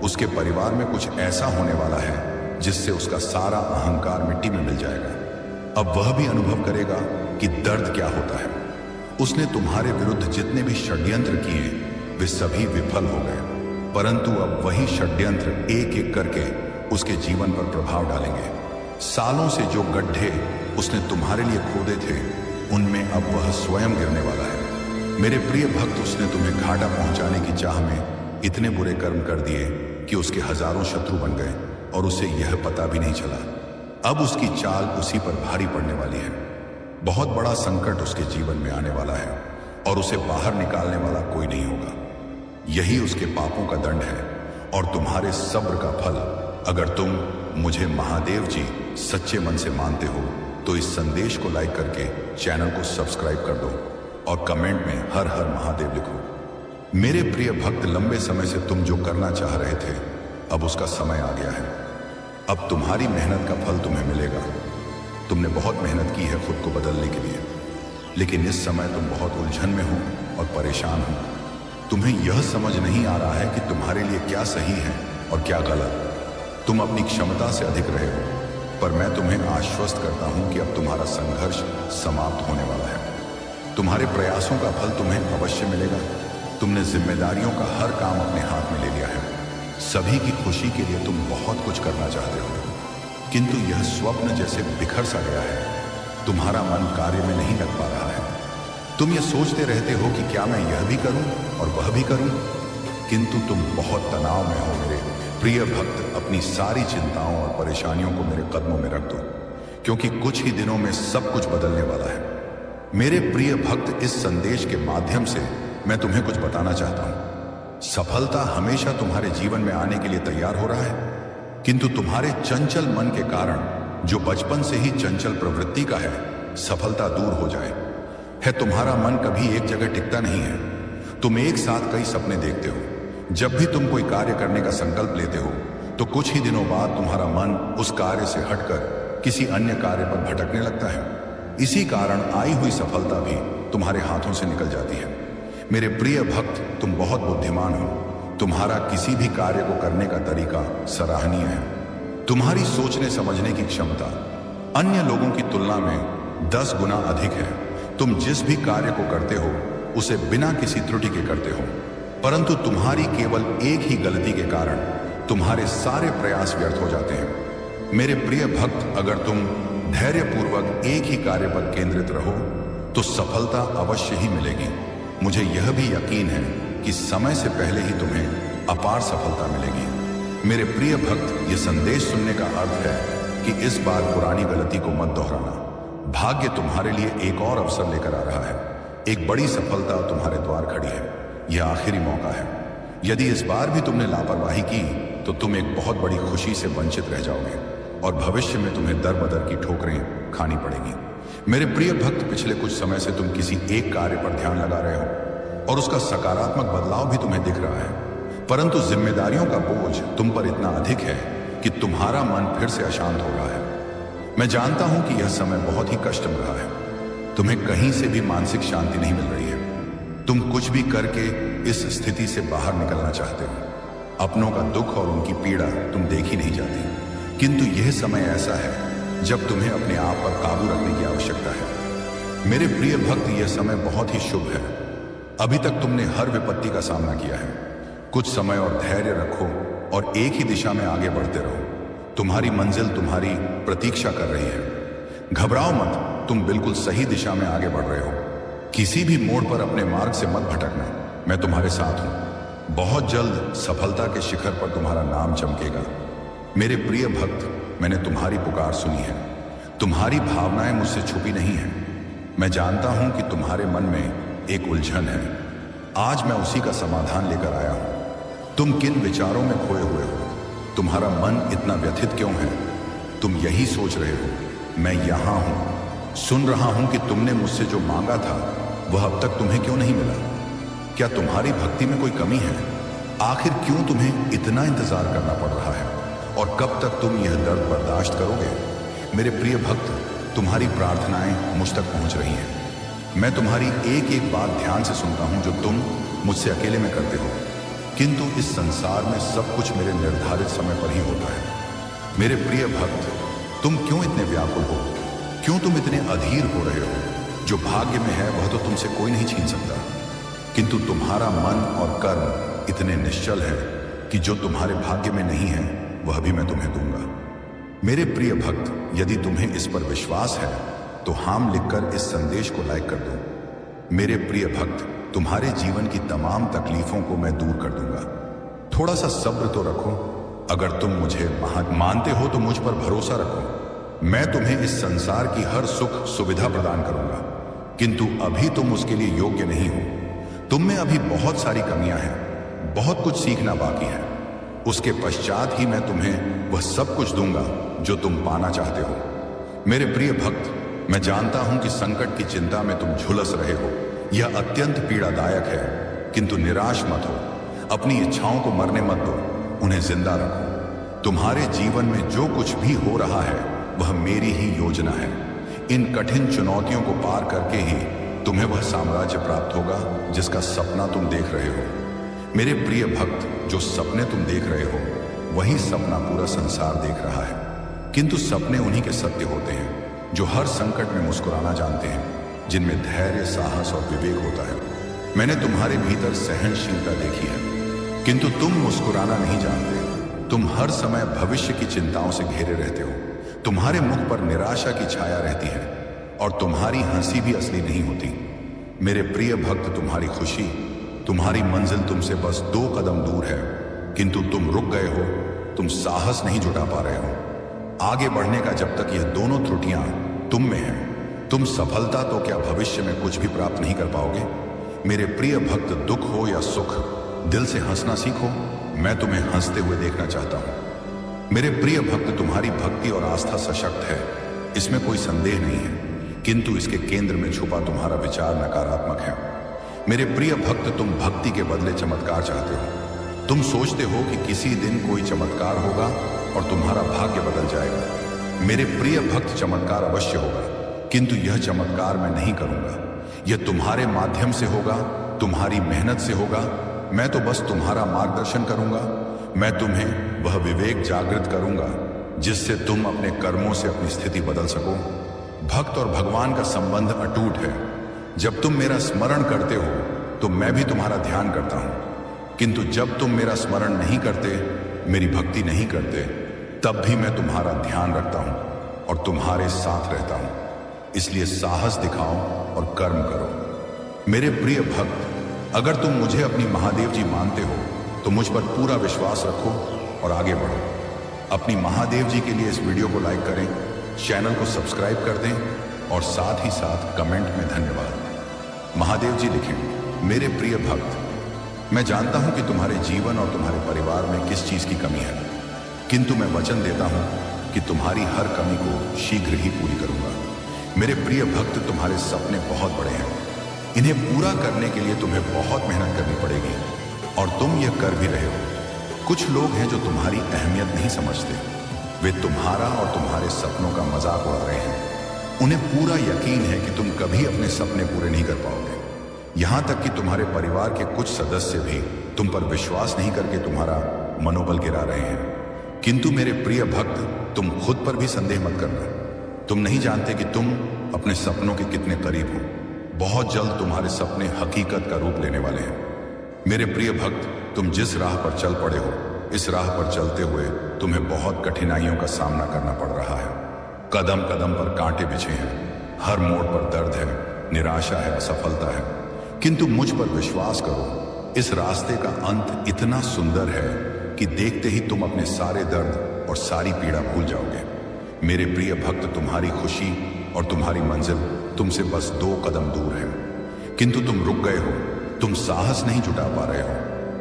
उसके परिवार में कुछ ऐसा होने वाला है जिससे उसका सारा अहंकार मिट्टी में मिल जाएगा। अब वह भी अनुभव करेगा कि दर्द क्या होता है। उसने तुम्हारे विरुद्ध जितने भी षड्यंत्र किए वे सभी विफल हो गए, परंतु अब वही षड्यंत्र एक एक करके उसके जीवन पर प्रभाव डालेंगे। सालों से जो गड्ढे उसने तुम्हारे लिए खोदे थे उनमें अब वह स्वयं गिरने वाला है। मेरे प्रिय भक्त, उसने तुम्हें घाटा पहुंचाने की चाह में इतने बुरे कर्म कर दिए कि उसके हजारों शत्रु बन गए और उसे यह पता भी नहीं चला। अब उसकी चाल उसी पर भारी पड़ने वाली है। बहुत बड़ा संकट उसके जीवन में आने वाला है और उसे बाहर निकालने वाला कोई नहीं होगा। यही उसके पापों का दंड है और तुम्हारे सब्र का फल। अगर तुम मुझे महादेव जी सच्चे मन से मानते हो तो इस संदेश को लाइक करके चैनल को सब्सक्राइब कर दो और कमेंट में हर हर महादेव लिखो। मेरे प्रिय भक्त, लंबे समय से तुम जो करना चाह रहे थे अब उसका समय आ गया है। अब तुम्हारी मेहनत का फल तुम्हें मिलेगा। तुमने बहुत मेहनत की है खुद को बदलने के लिए, लेकिन इस समय तुम बहुत उलझन में हो और परेशान हो। तुम्हें यह समझ नहीं आ रहा है कि तुम्हारे लिए क्या सही है और क्या गलत। तुम अपनी क्षमता से अधिक रहे हो, पर मैं तुम्हें आश्वस्त करता हूं कि अब तुम्हारा संघर्ष समाप्त होने वाला है। तुम्हारे प्रयासों का फल तुम्हें अवश्य मिलेगा। तुमने जिम्मेदारियों का हर काम अपने हाथ में ले लिया है। सभी की खुशी के लिए तुम बहुत कुछ करना चाहते हो, किंतु यह स्वप्न जैसे बिखर सा गया है। तुम्हारा मन कार्य में नहीं लग पा रहा है। तुम ये सोचते रहते हो कि क्या मैं यह भी करूं और वह भी करूं, किंतु तुम बहुत तनाव में हो मेरे प्रिय भक्त। अपनी सारी चिंताओं और परेशानियों को मेरे कदमों में रख दो, क्योंकि कुछ ही दिनों में सब कुछ बदलने वाला है। मेरे प्रिय भक्त, इस संदेश के माध्यम से मैं तुम्हें कुछ बताना चाहता हूं। सफलता हमेशा तुम्हारे जीवन में आने के लिए तैयार हो रहा है, किंतु तुम्हारे चंचल मन के कारण, जो बचपन से ही चंचल प्रवृत्ति का है, सफलता दूर हो जाए। तुम्हारा मन कभी एक जगह टिकता नहीं है। तुम एक साथ कई सपने देखते हो। जब भी तुम कोई कार्य करने का संकल्प लेते हो, तो कुछ ही दिनों बाद तुम्हारा मन उस कार्य से हटकर किसी अन्य कार्य पर भटकने लगता है। इसी कारण आई हुई सफलता भी तुम्हारे हाथों से निकल जाती है। मेरे प्रिय भक्त, तुम बहुत बुद्धिमान हो। तुम्हारा किसी भी कार्य को करने का तरीका सराहनीय है। तुम्हारी सोचने समझने की क्षमता अन्य लोगों की तुलना में 10 गुना अधिक है। तुम जिस भी कार्य को करते हो उसे बिना किसी त्रुटि के करते हो, परंतु तुम्हारी केवल एक ही गलती के कारण तुम्हारे सारे प्रयास व्यर्थ हो जाते हैं। मेरे प्रिय भक्त, अगर तुम धैर्यपूर्वक एक ही कार्य पर केंद्रित रहो तो सफलता अवश्य ही मिलेगी। मुझे यह भी यकीन है कि समय से पहले ही तुम्हें अपार सफलता मिलेगी। मेरे प्रिय भक्त, ये संदेश सुनने का अर्थ है कि इस बार पुरानी गलती को मत दोहराना। भाग्य तुम्हारे लिए एक और अवसर लेकर आ रहा है। एक बड़ी सफलता तुम्हारे द्वार खड़ी है। यह आखिरी मौका है। यदि इस बार भी तुमने लापरवाही की तो तुम एक बहुत बड़ी खुशी से वंचित रह जाओगे और भविष्य में तुम्हें दर बदर की ठोकरें खानी पड़ेगी। मेरे प्रिय भक्त, पिछले कुछ समय से तुम किसी एक कार्य पर ध्यान लगा रहे हो और उसका सकारात्मक बदलाव भी तुम्हें दिख रहा है, परंतु जिम्मेदारियों का बोझ तुम पर इतना अधिक है कि तुम्हारा मन फिर से अशांत हो रहा है। मैं जानता हूं कि यह समय बहुत ही कष्टम रहा है। तुम्हें कहीं से भी मानसिक शांति नहीं मिल रही है। तुम कुछ भी करके इस स्थिति से बाहर निकलना चाहते हो। अपनों का दुख और उनकी पीड़ा तुम देख ही नहीं जाती, किंतु यह समय ऐसा है जब तुम्हें अपने आप पर काबू रखने की आवश्यकता है। मेरे प्रिय भक्त, यह समय बहुत ही शुभ है। अभी तक तुमने हर विपत्ति का सामना किया है। कुछ समय और धैर्य रखो और एक ही दिशा में आगे बढ़ते रहो। तुम्हारी मंजिल तुम्हारी प्रतीक्षा कर रही है। घबराओ मत, तुम बिल्कुल सही दिशा में आगे बढ़ रहे हो। किसी भी मोड़ पर अपने मार्ग से मत भटकना। मैं तुम्हारे साथ हूं। बहुत जल्द सफलता के शिखर पर तुम्हारा नाम चमकेगा। मेरे प्रिय भक्त, मैंने तुम्हारी पुकार सुनी है। तुम्हारी भावनाएं मुझसे छुपी नहीं हैं। मैं जानता हूं कि तुम्हारे मन में एक उलझन है। आज मैं उसी का समाधान लेकर आया हूं। तुम किन विचारों में खोए हुए हो? तुम्हारा मन इतना व्यथित क्यों है? तुम यही सोच रहे हो, मैं यहां हूं, सुन रहा हूं कि तुमने मुझसे जो मांगा था वह अब तक तुम्हें क्यों नहीं मिला? क्या तुम्हारी भक्ति में कोई कमी है? आखिर क्यों तुम्हें इतना इंतजार करना पड़ रहा है? और कब तक तुम यह दर्द बर्दाश्त करोगे? मेरे प्रिय भक्त, तुम्हारी प्रार्थनाएं मुझ तक पहुंच रही हैं। मैं तुम्हारी एक एक बात ध्यान से सुनता हूं जो तुम मुझसे अकेले में करते हो, किंतु इस संसार में सब कुछ मेरे निर्धारित समय पर ही होता है। मेरे प्रिय भक्त, तुम क्यों इतने व्याकुल हो? क्यों तुम इतने अधीर हो रहे हो? जो भाग्य में है वह तो तुमसे कोई नहीं छीन सकता, किंतु तुम्हारा मन और कर्म इतने निश्चल है कि जो तुम्हारे भाग्य में नहीं है वह भी मैं तुम्हें दूंगा। मेरे प्रिय भक्त, यदि तुम्हें इस पर विश्वास है तो हाम लिखकर इस संदेश को लाइक कर दो। मेरे प्रिय भक्त, तुम्हारे जीवन की तमाम तकलीफों को मैं दूर कर दूंगा। थोड़ा सा सब्र तो रखो। अगर तुम मुझे मानते हो तो मुझ पर भरोसा रखो। मैं तुम्हें इस संसार की हर सुख सुविधा प्रदान करूंगा, किंतु अभी तुम उसके लिए योग्य नहीं हो। तुम में अभी बहुत सारी कमियां हैं, बहुत कुछ सीखना बाकी है। उसके पश्चात ही मैं तुम्हें वह सब कुछ दूंगा जो तुम पाना चाहते हो। मेरे प्रिय भक्त, मैं जानता हूं कि संकट की चिंता में तुम झुलस रहे हो। यह अत्यंत पीड़ादायक है, किंतु निराश मत हो। अपनी इच्छाओं को मरने मत दो, उन्हें जिंदा रखो। तुम्हारे जीवन में जो कुछ भी हो रहा है वह मेरी ही योजना है। इन कठिन चुनौतियों को पार करके ही तुम्हें वह साम्राज्य प्राप्त होगा जिसका सपना तुम देख रहे हो। मेरे प्रिय भक्त, जो सपने तुम देख रहे हो वही सपना पूरा संसार देख रहा है। किंतु सपने उन्हीं के सत्य होते हैं जो हर संकट में मुस्कुराना जानते हैं, जिनमें धैर्य, साहस और विवेक होता है। मैंने तुम्हारे भीतर सहनशीलता देखी है, किंतु तुम मुस्कुराना नहीं जानते। तुम हर समय भविष्य की चिंताओं से घेरे रहते हो। तुम्हारे मुख पर निराशा की छाया रहती है और तुम्हारी हंसी भी असली नहीं होती। मेरे प्रिय भक्त, तुम्हारी खुशी, तुम्हारी मंजिल तुमसे बस 2 कदम दूर है, किंतु तुम रुक गए हो। तुम साहस नहीं जुटा पा रहे हो आगे बढ़ने का। जब तक यह दोनों त्रुटियां तुम में हैं, तुम सफलता तो क्या भविष्य में कुछ भी प्राप्त नहीं कर पाओगे। मेरे प्रिय भक्त, दुख हो या सुख, दिल से हंसना सीखो। मैं तुम्हें हंसते हुए देखना चाहता हूं। मेरे प्रिय भक्त, तुम्हारी भक्ति और आस्था सशक्त है, इसमें कोई संदेह नहीं है, किंतु इसके केंद्र में छुपा तुम्हारा विचार नकारात्मक है। मेरे प्रिय भक्त, तुम भक्ति के बदले चमत्कार चाहते हो। तुम सोचते हो कि किसी दिन कोई चमत्कार होगा और तुम्हारा भाग्य बदल जाएगा। मेरे प्रिय भक्त, चमत्कार अवश्य होगा, किंतु यह चमत्कार मैं नहीं करूंगा। यह तुम्हारे माध्यम से होगा, तुम्हारी मेहनत से होगा। मैं तो बस तुम्हारा मार्गदर्शन करूंगा। मैं तुम्हें वह विवेक जागृत करूंगा जिससे तुम अपने कर्मों से अपनी स्थिति बदल सको। भक्त और भगवान का संबंध अटूट है। जब तुम मेरा स्मरण करते हो तो मैं भी तुम्हारा ध्यान करता हूं, किंतु जब तुम मेरा स्मरण नहीं करते, मेरी भक्ति नहीं करते, तब भी मैं तुम्हारा ध्यान रखता हूं और तुम्हारे साथ रहता हूं। इसलिए साहस दिखाओ और कर्म करो। मेरे प्रिय भक्त, अगर तुम मुझे अपनी महादेव जी मानते हो तो मुझ पर पूरा विश्वास रखो और आगे बढ़ो। अपनी महादेव जी के लिए इस वीडियो को लाइक करें, चैनल को सब्सक्राइब कर दें और साथ ही साथ कमेंट में धन्यवाद महादेव जी लिखें। मेरे प्रिय भक्त, मैं जानता हूं कि तुम्हारे जीवन और तुम्हारे परिवार में किस चीज की कमी है, किंतु मैं वचन देता हूं कि तुम्हारी हर कमी को शीघ्र ही पूरी करूंगा। मेरे प्रिय भक्त, तुम्हारे सपने बहुत बड़े हैं। इन्हें पूरा करने के लिए तुम्हें बहुत मेहनत करनी पड़ेगी और तुम यह कर भी रहे हो। कुछ लोग हैं जो तुम्हारी अहमियत नहीं समझते। वे तुम्हारा और तुम्हारे सपनों का मजाक उड़ा रहे हैं। उन्हें पूरा यकीन है कि तुम कभी अपने सपने पूरे नहीं कर पाओगे। यहां तक कि तुम्हारे परिवार के कुछ सदस्य भी तुम पर विश्वास नहीं करके तुम्हारा मनोबल गिरा रहे हैं। किंतु मेरे प्रिय भक्त, तुम खुद पर भी संदेह मत करना। तुम नहीं जानते कि तुम अपने सपनों के कितने करीब हो। बहुत जल्द तुम्हारे सपने हकीकत का रूप लेने वाले हैं। मेरे प्रिय भक्त, तुम जिस राह पर चल पड़े हो, इस राह पर चलते हुए तुम्हें बहुत कठिनाइयों का सामना करना पड़ रहा है। कदम कदम पर कांटे बिछे हैं, हर मोड़ पर दर्द है, निराशा है, असफलता है, किंतु मुझ पर विश्वास करो, इस रास्ते का अंत इतना सुंदर है कि देखते ही तुम अपने सारे दर्द और सारी पीड़ा भूल जाओगे। मेरे प्रिय भक्त, तुम्हारी खुशी और तुम्हारी मंजिल तुमसे बस 2 कदम दूर है, किंतु तुम रुक गए हो। तुम साहस नहीं जुटा पा रहे हो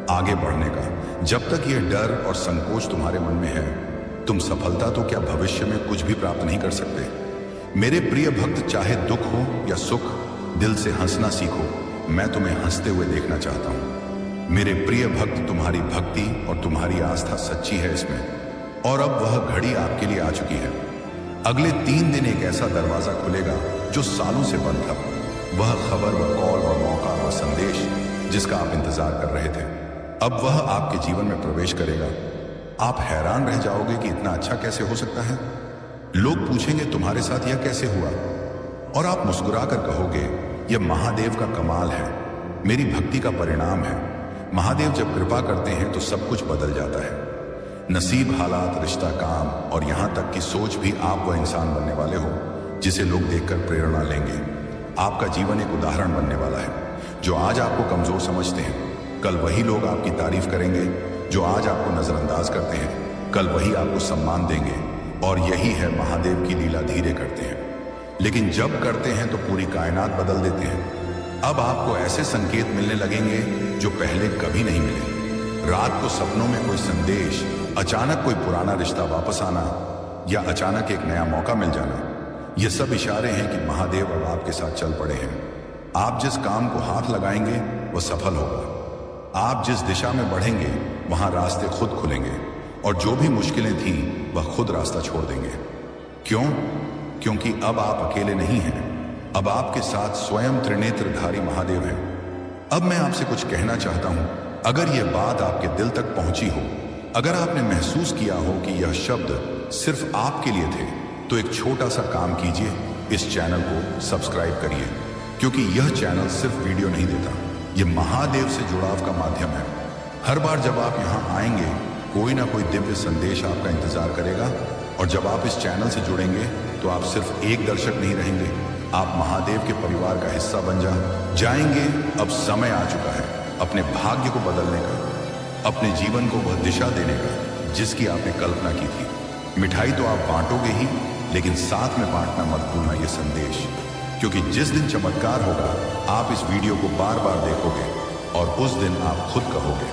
आगे बढ़ने का। जब तक यह डर और संकोच तुम्हारे मन में है, तुम सफलता तो क्या भविष्य में कुछ भी प्राप्त नहीं कर सकते। मेरे प्रिय भक्त, चाहे दुख हो या सुख, दिल से हंसना सीखो। मैं तुम्हें हंसते हुए देखना चाहता हूं। मेरे प्रिय भक्त, तुम्हारी भक्ति और तुम्हारी आस्था सच्ची है इसमें, और अब वह घड़ी आपके लिए आ चुकी है। अगले 3 दिन एक ऐसा दरवाजा खुलेगा जो सालों से बंद था। वह खबर, वह कॉल, वह मौका, वह संदेश जिसका आप इंतजार कर रहे थे, अब वह आपके जीवन में प्रवेश करेगा। आप हैरान रह जाओगे कि इतना अच्छा कैसे हो सकता है। लोग पूछेंगे, तुम्हारे साथ यह कैसे हुआ, और आप मुस्कुराकर कहोगे, यह महादेव का कमाल है, मेरी भक्ति का परिणाम है। महादेव जब कृपा करते हैं तो सब कुछ बदल जाता है। नसीब, हालात, रिश्ता, काम और यहां तक कि सोच भी आप वह इंसान बनने वाले हो जिसे लोग देखकर प्रेरणा लेंगे। आपका जीवन एक उदाहरण बनने वाला है। जो आज आपको कमजोर समझते हैं, कल वही लोग आपकी तारीफ करेंगे। जो आज आपको नजरअंदाज करते हैं, कल वही आपको सम्मान देंगे। और यही है महादेव की लीला। धीरे करते हैं, लेकिन जब करते हैं तो पूरी कायनात बदल देते हैं। अब आपको ऐसे संकेत मिलने लगेंगे जो पहले कभी नहीं मिले। रात को सपनों में कोई संदेश, अचानक कोई पुराना रिश्ता वापस आना, या अचानक एक नया मौका मिल जाना, ये सब इशारे हैं कि महादेव अब आपके साथ चल पड़े हैं। आप जिस काम को हाथ लगाएंगे वह सफल होगा। आप जिस दिशा में बढ़ेंगे वहां रास्ते खुद खुलेंगे, और जो भी मुश्किलें थीं वह खुद रास्ता छोड़ देंगे। क्यों? क्योंकि अब आप अकेले नहीं हैं। अब आपके साथ स्वयं त्रिनेत्रधारी महादेव हैं। अब मैं आपसे कुछ कहना चाहता हूं। अगर यह बात आपके दिल तक पहुंची हो, अगर आपने महसूस किया हो कि यह शब्द सिर्फ आपके लिए थे, तो एक छोटा सा काम कीजिए, इस चैनल को सब्सक्राइब करिए, क्योंकि यह चैनल सिर्फ वीडियो नहीं देता, यह महादेव से जुड़ाव का माध्यम है। हर बार जब आप यहाँ आएंगे, कोई ना कोई दिव्य संदेश आपका इंतजार करेगा, और जब आप इस चैनल से जुड़ेंगे तो आप सिर्फ एक दर्शक नहीं रहेंगे, आप महादेव के परिवार का हिस्सा बन जाएंगे। अब समय आ चुका है अपने भाग्य को बदलने का, अपने जीवन को वह दिशा देने का जिसकी आपने कल्पना की थी। मिठाई तो आप बांटोगे ही, लेकिन साथ में बांटना मत भूलना ये संदेश, क्योंकि जिस दिन चमत्कार होगा, आप इस वीडियो को बार बार देखोगे और उस दिन आप खुद कहोगे,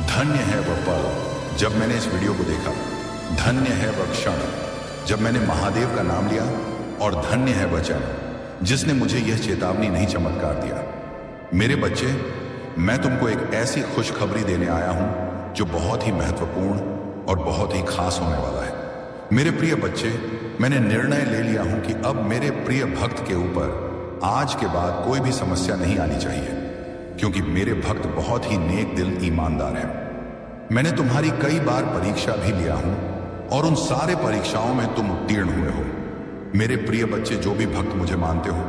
धन्य है वह पल जब मैंने इस वीडियो को देखा, धन्य है वह क्षण जब मैंने महादेव का नाम लिया, और धन्य है वह चैनल जिसने मुझे यह चेतावनी नहीं चमत्कार दिया। मेरे बच्चे, मैं तुमको एक ऐसी खुशखबरी देने आया हूं जो बहुत ही महत्वपूर्ण और बहुत ही खास होने वाला है। मेरे प्रिय बच्चे, मैंने निर्णय ले लिया हूं कि अब मेरे प्रिय भक्त के ऊपर आज के बाद कोई भी समस्या नहीं आनी चाहिए, क्योंकि मेरे भक्त बहुत ही नेक दिल ईमानदार हैं। मैंने तुम्हारी कई बार परीक्षा भी लिया हूं, और उन सारे परीक्षाओं में तुम उत्तीर्ण हुए हो। मेरे प्रिय बच्चे, जो भी भक्त मुझे मानते हो,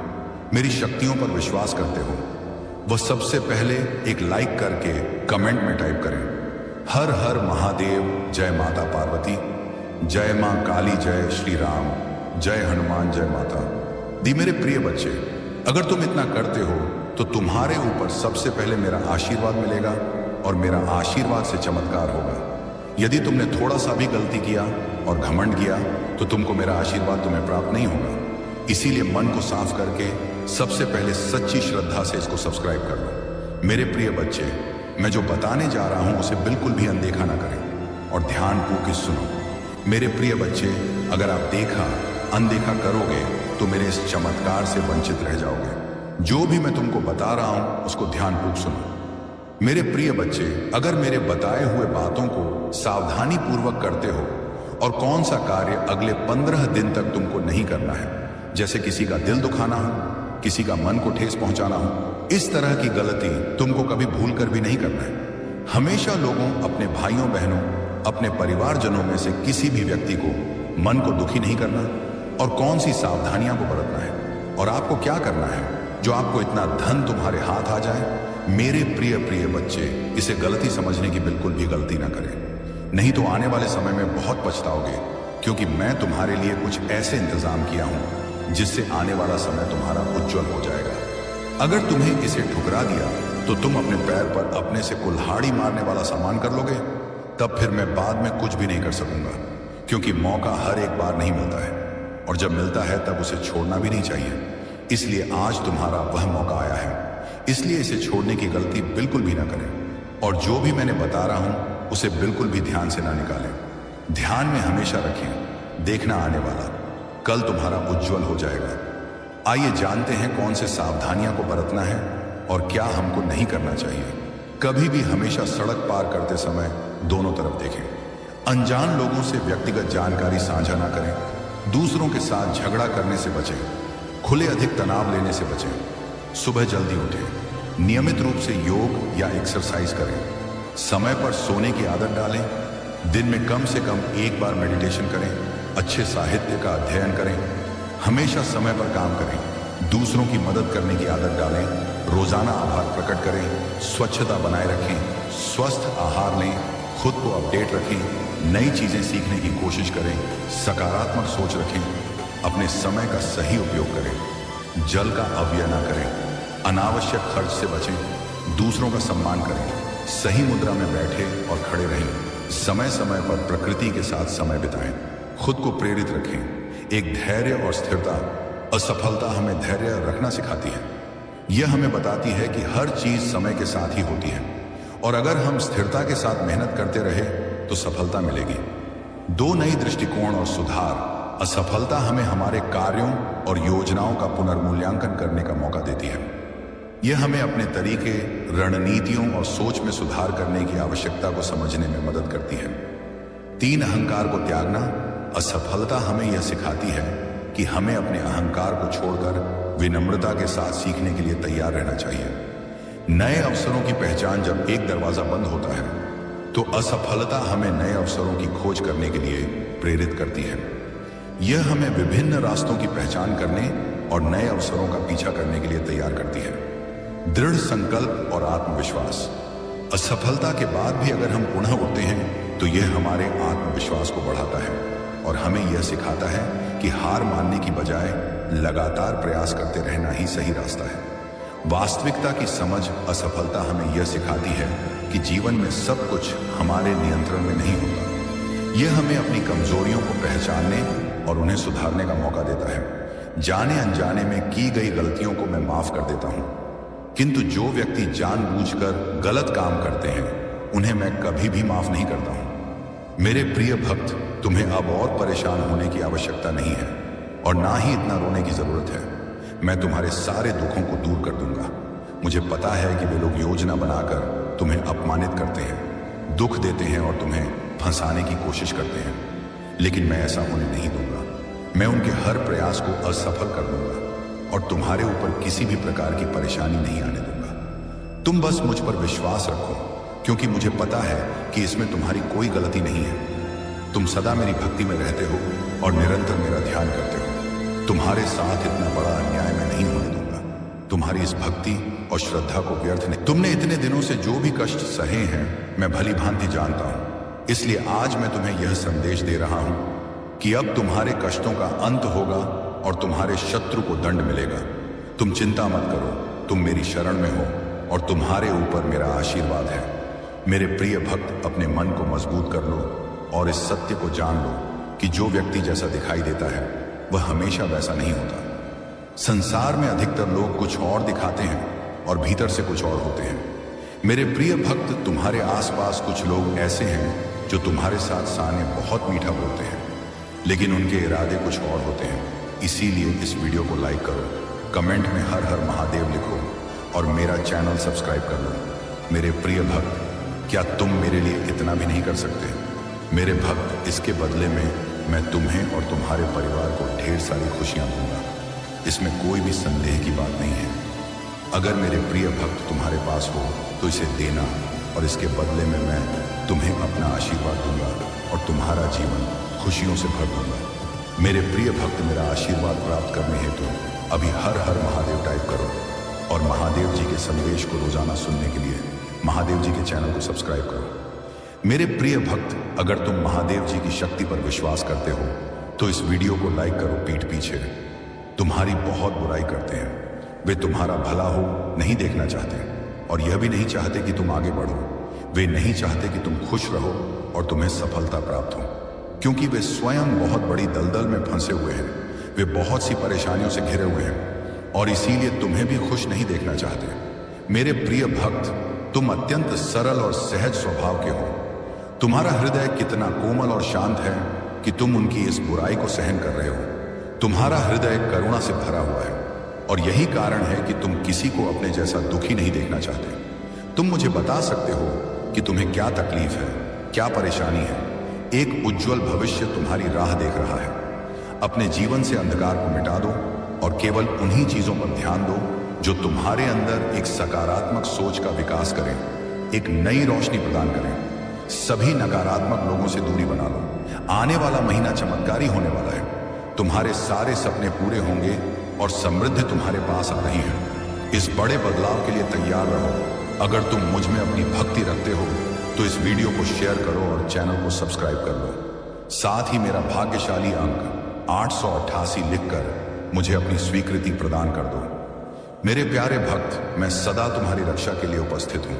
मेरी शक्तियों पर विश्वास करते हो, वह सबसे पहले एक लाइक करके कमेंट में टाइप करें, हर हर महादेव, जय माता पार्वती, जय मां काली, जय श्री राम, जय हनुमान, जय माता दी। मेरे प्रिय बच्चे, अगर तुम इतना करते हो तो तुम्हारे ऊपर सबसे पहले मेरा आशीर्वाद मिलेगा, और मेरा आशीर्वाद से चमत्कार होगा। यदि तुमने थोड़ा सा भी गलती किया और घमंड किया तो तुमको मेरा आशीर्वाद तुम्हें प्राप्त नहीं होगा। इसीलिए मन को साफ करके सबसे पहले सच्ची श्रद्धा से इसको सब्सक्राइब कर लो। मेरे प्रिय बच्चे, मैं जो बताने जा रहा हूं उसे बिल्कुल भी अनदेखा ना करें और ध्यानपूर्वक सुनो। मेरे प्रिय बच्चे, अगर आप अनदेखा करोगे तो मेरे इस चमत्कार से वंचित रह जाओगे। जो भी मैं तुमको बता रहा हूं उसको ध्यानपूर्वक सुनो। मेरे प्रिय बच्चे, अगर मेरे बताए हुए बातों को सावधानी पूर्वक करते हो, और कौन सा कार्य अगले 15 दिन तक तुमको नहीं करना है, जैसे किसी का दिल दुखाना हो, किसी का मन को ठेस पहुंचाना हो, इस तरह की गलती तुमको कभी भूल कर भी नहीं करना है। हमेशा लोगों, अपने भाइयों बहनों, अपने परिवारजनों में से किसी भी व्यक्ति को मन को दुखी नहीं करना, और कौन सी सावधानियां को बरतना है, और आपको क्या करना है जो आपको इतना धन तुम्हारे हाथ आ जाए। मेरे प्रिय प्रिय बच्चे, इसे गलती समझने की बिल्कुल भी गलती ना करें, नहीं तो आने वाले समय में बहुत पछताओगे, क्योंकि मैं तुम्हारे लिए कुछ ऐसे इंतजाम किया हूं जिससे आने वाला समय तुम्हारा उज्जवल हो जाएगा। अगर तुम्हें इसे ठुकरा दिया तो तुम अपने पैर पर अपने से कुल्हाड़ी मारने वाला सामान कर लोगे, तब फिर मैं बाद में कुछ भी नहीं कर सकूंगा, क्योंकि मौका हर एक बार नहीं मिलता है, और जब मिलता है तब उसे छोड़ना भी नहीं चाहिए। इसलिए आज तुम्हारा वह मौका आया है, इसलिए इसे छोड़ने की गलती बिल्कुल भी ना करें, और जो भी मैंने बता रहा हूं उसे बिल्कुल भी ध्यान से ना निकालें। ध्यान में हमेशा रखें, देखना आने वाला कल तुम्हारा उज्जवल हो जाएगा। आइए जानते हैं कौन से सावधानियां को बरतना है और क्या हमको नहीं करना चाहिए। कभी भी हमेशा सड़क पार करते समय दोनों तरफ देखें। अनजान लोगों से व्यक्तिगत जानकारी साझा ना करें। दूसरों के साथ झगड़ा करने से बचें। खुले अधिक तनाव लेने से बचें। सुबह जल्दी उठें। नियमित रूप से योग या एक्सरसाइज करें। समय पर सोने की आदत डालें। दिन में कम से कम एक बार मेडिटेशन करें। अच्छे साहित्य का अध्ययन करें। हमेशा समय पर काम करें। दूसरों की मदद करने की आदत डालें। रोजाना आभार प्रकट करें। स्वच्छता बनाए रखें। स्वस्थ आहार लें। खुद को अपडेट रखें। नई चीजें सीखने की कोशिश करें। सकारात्मक सोच रखें। अपने समय का सही उपयोग करें। जल का अपव्यय न करें। अनावश्यक खर्च से बचें। दूसरों का सम्मान करें। सही मुद्रा में बैठे और खड़े रहें। समय समय पर प्रकृति के साथ समय बिताएं। खुद को प्रेरित रखें। एक धैर्य और स्थिरता। असफलता हमें धैर्य रखना सिखाती है। यह हमें बताती है कि हर चीज समय के साथ ही होती है, और अगर हम स्थिरता के साथ मेहनत करते रहे तो सफलता मिलेगी। दो नई दृष्टिकोण और सुधार। असफलता हमें हमारे कार्यों और योजनाओं का पुनर्मूल्यांकन करने का मौका देती है। यह हमें अपने तरीके, रणनीतियों और सोच में सुधार करने की आवश्यकता को समझने में मदद करती है। 3 अहंकार को त्यागना। असफलता हमें यह सिखाती है कि हमें अपने अहंकार को छोड़कर विनम्रता के साथ सीखने के लिए तैयार रहना चाहिए। नए अवसरों की पहचान जब एक दरवाजा बंद होता है तो असफलता हमें नए अवसरों की खोज करने के लिए प्रेरित करती है। यह हमें विभिन्न रास्तों की पहचान करने और नए अवसरों का पीछा करने के लिए तैयार करती है। दृढ़ संकल्प और आत्मविश्वास। असफलता के बाद भी अगर हम पुनः उठते हैं तो यह हमारे आत्मविश्वास को बढ़ाता है और हमें यह सिखाता है कि हार मानने की बजाय लगातार प्रयास करते रहना ही सही रास्ता है। वास्तविकता की समझ। असफलता हमें यह सिखाती है कि जीवन में सब कुछ हमारे नियंत्रण में नहीं होता। यह हमें अपनी कमजोरियों को पहचानने और उन्हें सुधारने का मौका देता है। जाने अनजाने में की गई गलतियों को मैं माफ कर देता हूं, किंतु जो व्यक्ति जानबूझकर गलत काम करते हैं उन्हें मैं कभी भी माफ नहीं करता हूं। मेरे प्रिय भक्त, तुम्हें अब और परेशान होने की आवश्यकता नहीं है और ना ही इतना रोने की जरूरत है। मैं तुम्हारे सारे दुखों को दूर कर दूंगा। मुझे पता है कि वे लोग योजना बनाकर तुम्हें अपमानित करते हैं, दुख देते हैं और तुम्हें फंसाने की कोशिश करते हैं, लेकिन मैं ऐसा होने नहीं दूंगा। मैं उनके हर प्रयास को असफल कर दूंगा और तुम्हारे ऊपर किसी भी प्रकार की परेशानी नहीं आने दूंगा। तुम बस मुझ पर विश्वास रखो, क्योंकि मुझे पता है कि इसमें तुम्हारी कोई गलती नहीं है। तुम सदा मेरी भक्ति में रहते हो और निरंतर मेरा ध्यान करते हो। तुम्हारे साथ इतना बड़ा अन्याय मैं नहीं होने दूंगा। तुम्हारी इस भक्ति और श्रद्धा को व्यर्थ नहीं। तुमने इतने दिनों से जो भी कष्ट सहे हैं मैं भली भांति जानता हूं, इसलिए आज मैं तुम्हें यह संदेश दे रहा हूं कि अब तुम्हारे कष्टों का अंत होगा और तुम्हारे शत्रु को दंड मिलेगा। तुम चिंता मत करो, तुम मेरी शरण में हो और तुम्हारे ऊपर मेरा आशीर्वाद है। मेरे प्रिय भक्त, अपने मन को मजबूत कर लो और इस सत्य को जान लो कि जो व्यक्ति जैसा दिखाई देता है वह हमेशा वैसा नहीं होता। संसार में अधिकतर लोग कुछ और दिखाते हैं और भीतर से कुछ और होते हैं। मेरे प्रिय भक्त, तुम्हारे आसपास कुछ लोग ऐसे हैं जो तुम्हारे साथ सामने बहुत मीठा बोलते हैं, लेकिन उनके इरादे कुछ और होते हैं। इसीलिए इस वीडियो को लाइक करो, कमेंट में हर हर महादेव लिखो और मेरा चैनल सब्सक्राइब कर लो। मेरे प्रिय भक्त, क्या तुम मेरे लिए इतना भी नहीं कर सकते? मेरे भक्त, इसके बदले में मैं तुम्हें और तुम्हारे परिवार को ढेर सारी खुशियां दूंगा। इसमें कोई भी संदेह की बात नहीं है। अगर मेरे प्रिय भक्त तुम्हारे पास हो तो इसे देना और इसके बदले में मैं तुम्हें अपना आशीर्वाद दूंगा और तुम्हारा जीवन खुशियों से भर दूंगा। मेरे प्रिय भक्त, मेरा आशीर्वाद प्राप्त करने हेतु अभी हर हर महादेव टाइप करो और महादेव जी के संदेश को रोजाना सुनने के लिए महादेव जी के चैनल को सब्सक्राइब करो। मेरे प्रिय भक्त, अगर तुम महादेव जी की शक्ति पर विश्वास करते हो तो इस वीडियो को लाइक करो। पीठ पीछे तुम्हारी बहुत बुराई करते हैं, वे तुम्हारा भला हो नहीं देखना चाहते और यह भी नहीं चाहते कि तुम आगे बढ़ो। वे नहीं चाहते कि तुम खुश रहो और तुम्हें सफलता प्राप्त हो, क्योंकि वे स्वयं बहुत बड़ी दलदल में फंसे हुए हैं। वे बहुत सी परेशानियों से घिरे हुए हैं और इसीलिए तुम्हें भी खुश नहीं देखना चाहते। मेरे प्रिय भक्त, तुम अत्यंत सरल और सहज स्वभाव के हो। तुम्हारा हृदय कितना कोमल और शांत है कि तुम उनकी इस बुराई को सहन कर रहे हो। तुम्हारा हृदय करुणा से भरा हुआ है और यही कारण है कि तुम किसी को अपने जैसा दुखी नहीं देखना चाहते। तुम मुझे बता सकते हो कि तुम्हें क्या तकलीफ है, क्या परेशानी है। एक उज्जवल भविष्य तुम्हारी राह देख रहा है। अपने जीवन से अंधकार को मिटा दो और केवल उन्हीं चीजों पर ध्यान दो जो तुम्हारे अंदर एक सकारात्मक सोच का विकास करें, एक नई रोशनी प्रदान करें। सभी नकारात्मक लोगों से दूरी बना लो। आने वाला महीना चमत्कारी होने वाला है। तुम्हारे सारे सपने पूरे होंगे और समृद्धि तुम्हारे पास आ रही है। इस बड़े बदलाव के लिए तैयार रहो। अगर तुम मुझ में अपनी भक्ति रखते हो तो इस वीडियो को शेयर करो और चैनल को सब्सक्राइब कर लो। साथ ही मेरा भाग्यशाली अंक 888 लिखकर मुझे अपनी स्वीकृति प्रदान कर दो। मेरे प्यारे भक्त, मैं सदा तुम्हारी रक्षा के लिए उपस्थित हूं।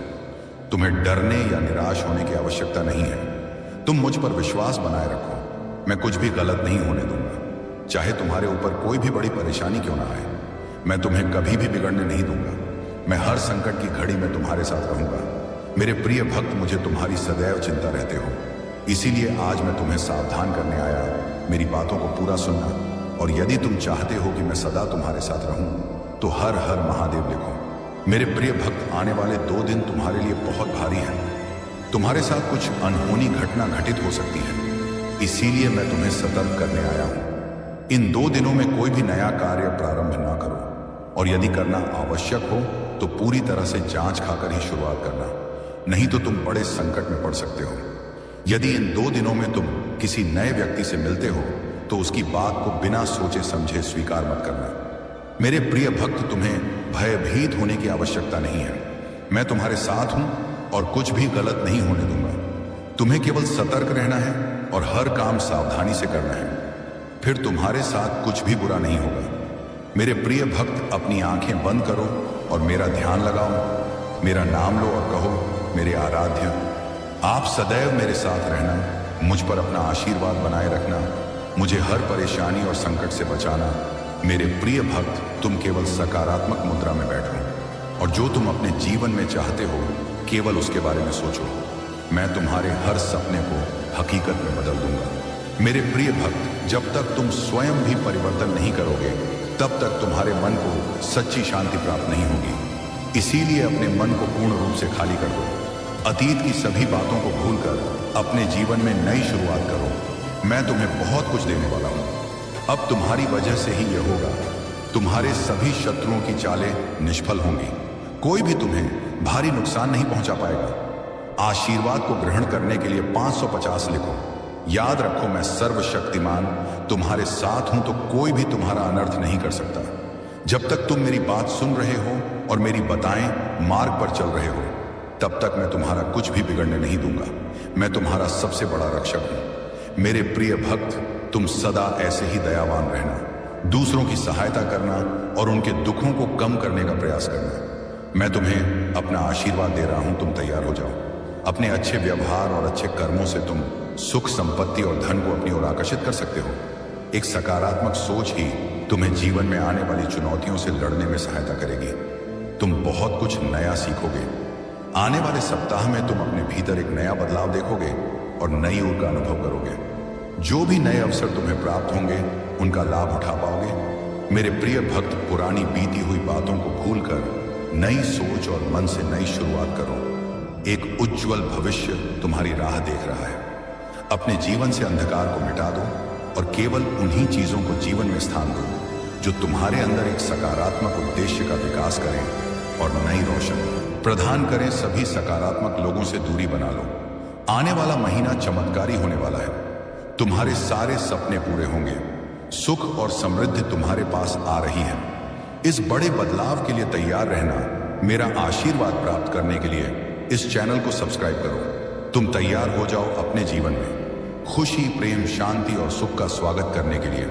तुम्हें डरने या निराश होने की आवश्यकता नहीं है। तुम मुझ पर विश्वास बनाए रखो। मैं कुछ भी गलत नहीं होने दूंगा, चाहे तुम्हारे ऊपर कोई भी बड़ी परेशानी क्यों ना आए। मैं तुम्हें कभी भी बिगड़ने नहीं दूंगा। मैं हर संकट की घड़ी में तुम्हारे साथ रहूंगा। मेरे प्रिय भक्त, मुझे तुम्हारी सदैव चिंता रहते हो, इसीलिए आज मैं तुम्हें सावधान करने आया। मेरी बातों को पूरा सुनना, और यदि तुम चाहते हो कि मैं सदा तुम्हारे साथ रहूं तो हर हर महादेव लिखो। मेरे प्रिय भक्त, आने वाले 2 दिन तुम्हारे लिए बहुत भारी हैं। तुम्हारे साथ कुछ अनहोनी घटना घटित हो सकती है। इसीलिए मैं तुम्हें सतर्क करने आया हूं। इन 2 दिनों में कोई भी नया कार्य प्रारंभ ना करो, और यदि करना आवश्यक हो तो पूरी तरह से जांच खाकर ही शुरुआत करना, नहीं तो तुम बड़े संकट में पड़ सकते हो। यदि इन 2 दिनों में तुम किसी नए व्यक्ति से मिलते हो तो उसकी बात को बिना सोचे समझे स्वीकार मत करना। मेरे प्रिय भक्त, तुम्हें भयभीत होने की आवश्यकता नहीं है। मैं तुम्हारे साथ हूं और कुछ भी गलत नहीं होने दूंगा। तुम्हें केवल सतर्क रहना है और हर काम सावधानी से करना है, फिर तुम्हारे साथ कुछ भी बुरा नहीं होगा। मेरे प्रिय भक्त, अपनी आंखें बंद करो और मेरा ध्यान लगाओ। मेरा नाम लो और कहो, मेरे आराध्य, आप सदैव मेरे साथ रहना, मुझ पर अपना आशीर्वाद बनाए रखना, मुझे हर परेशानी और संकट से बचाना। मेरे प्रिय भक्त, तुम केवल सकारात्मक मुद्रा में बैठो और जो तुम अपने जीवन में चाहते हो केवल उसके बारे में सोचो। मैं तुम्हारे हर सपने को हकीकत में बदल दूंगा। मेरे प्रिय भक्त, जब तक तुम स्वयं भी परिवर्तन नहीं करोगे तब तक तुम्हारे मन को सच्ची शांति प्राप्त नहीं होगी। इसीलिए अपने मन को पूर्ण रूप से खाली कर दो। अतीत की सभी बातों को भूलकर अपने जीवन में नई शुरुआत करो। मैं तुम्हें बहुत कुछ देने वाला हूं। अब तुम्हारी वजह से ही यह होगा। तुम्हारे सभी शत्रुओं की चालें निष्फल होंगी। कोई भी तुम्हें भारी नुकसान नहीं पहुंचा पाएगा। आशीर्वाद को ग्रहण करने के लिए 550 लिखो। याद रखो, मैं सर्वशक्तिमान तुम्हारे साथ हूं तो कोई भी तुम्हारा अनर्थ नहीं कर सकता। जब तक तुम मेरी बात सुन रहे हो और मेरी बताएं मार्ग पर चल रहे हो, तब तक मैं तुम्हारा कुछ भी बिगड़ने नहीं दूंगा। मैं तुम्हारा सबसे बड़ा रक्षक हूं। मेरे प्रिय भक्त, तुम सदा ऐसे ही दयावान रहना, दूसरों की सहायता करना और उनके दुखों को कम करने का प्रयास करना। मैं तुम्हें अपना आशीर्वाद दे रहा हूं, तुम तैयार हो जाओ। अपने अच्छे व्यवहार और अच्छे कर्मों से तुम सुख, संपत्ति और धन को अपनी ओर आकर्षित कर सकते हो। एक सकारात्मक सोच ही तुम्हें जीवन में आने वाली चुनौतियों से लड़ने में सहायता करेगी। तुम बहुत कुछ नया सीखोगे। आने वाले सप्ताह में तुम अपने भीतर एक नया बदलाव देखोगे और नई ऊर्जा का अनुभव करोगे। जो भी नए अवसर तुम्हें प्राप्त होंगे उनका लाभ उठा पाओगे। मेरे प्रिय भक्त, पुरानी बीती हुई बातों को भूलकर नई सोच और मन से नई शुरुआत करो। एक उज्जवल भविष्य तुम्हारी राह देख रहा है। अपने जीवन से अंधकार को मिटा दो और केवल उन्हीं चीजों को जीवन में स्थान दो जो तुम्हारे अंदर एक सकारात्मक उद्देश्य का विकास करें और नई रोशनी प्रदान करें। सभी सकारात्मक लोगों से दूरी बना लो। आने वाला महीना चमत्कारी होने वाला है। तुम्हारे सारे सपने पूरे होंगे। सुख और समृद्धि तुम्हारे पास आ रही है। इस बड़े बदलाव के लिए तैयार रहना। मेरा आशीर्वाद प्राप्त करने के लिए इस चैनल को सब्सक्राइब करो। तुम तैयार हो जाओ अपने जीवन में खुशी, प्रेम, शांति और सुख का स्वागत करने के लिए।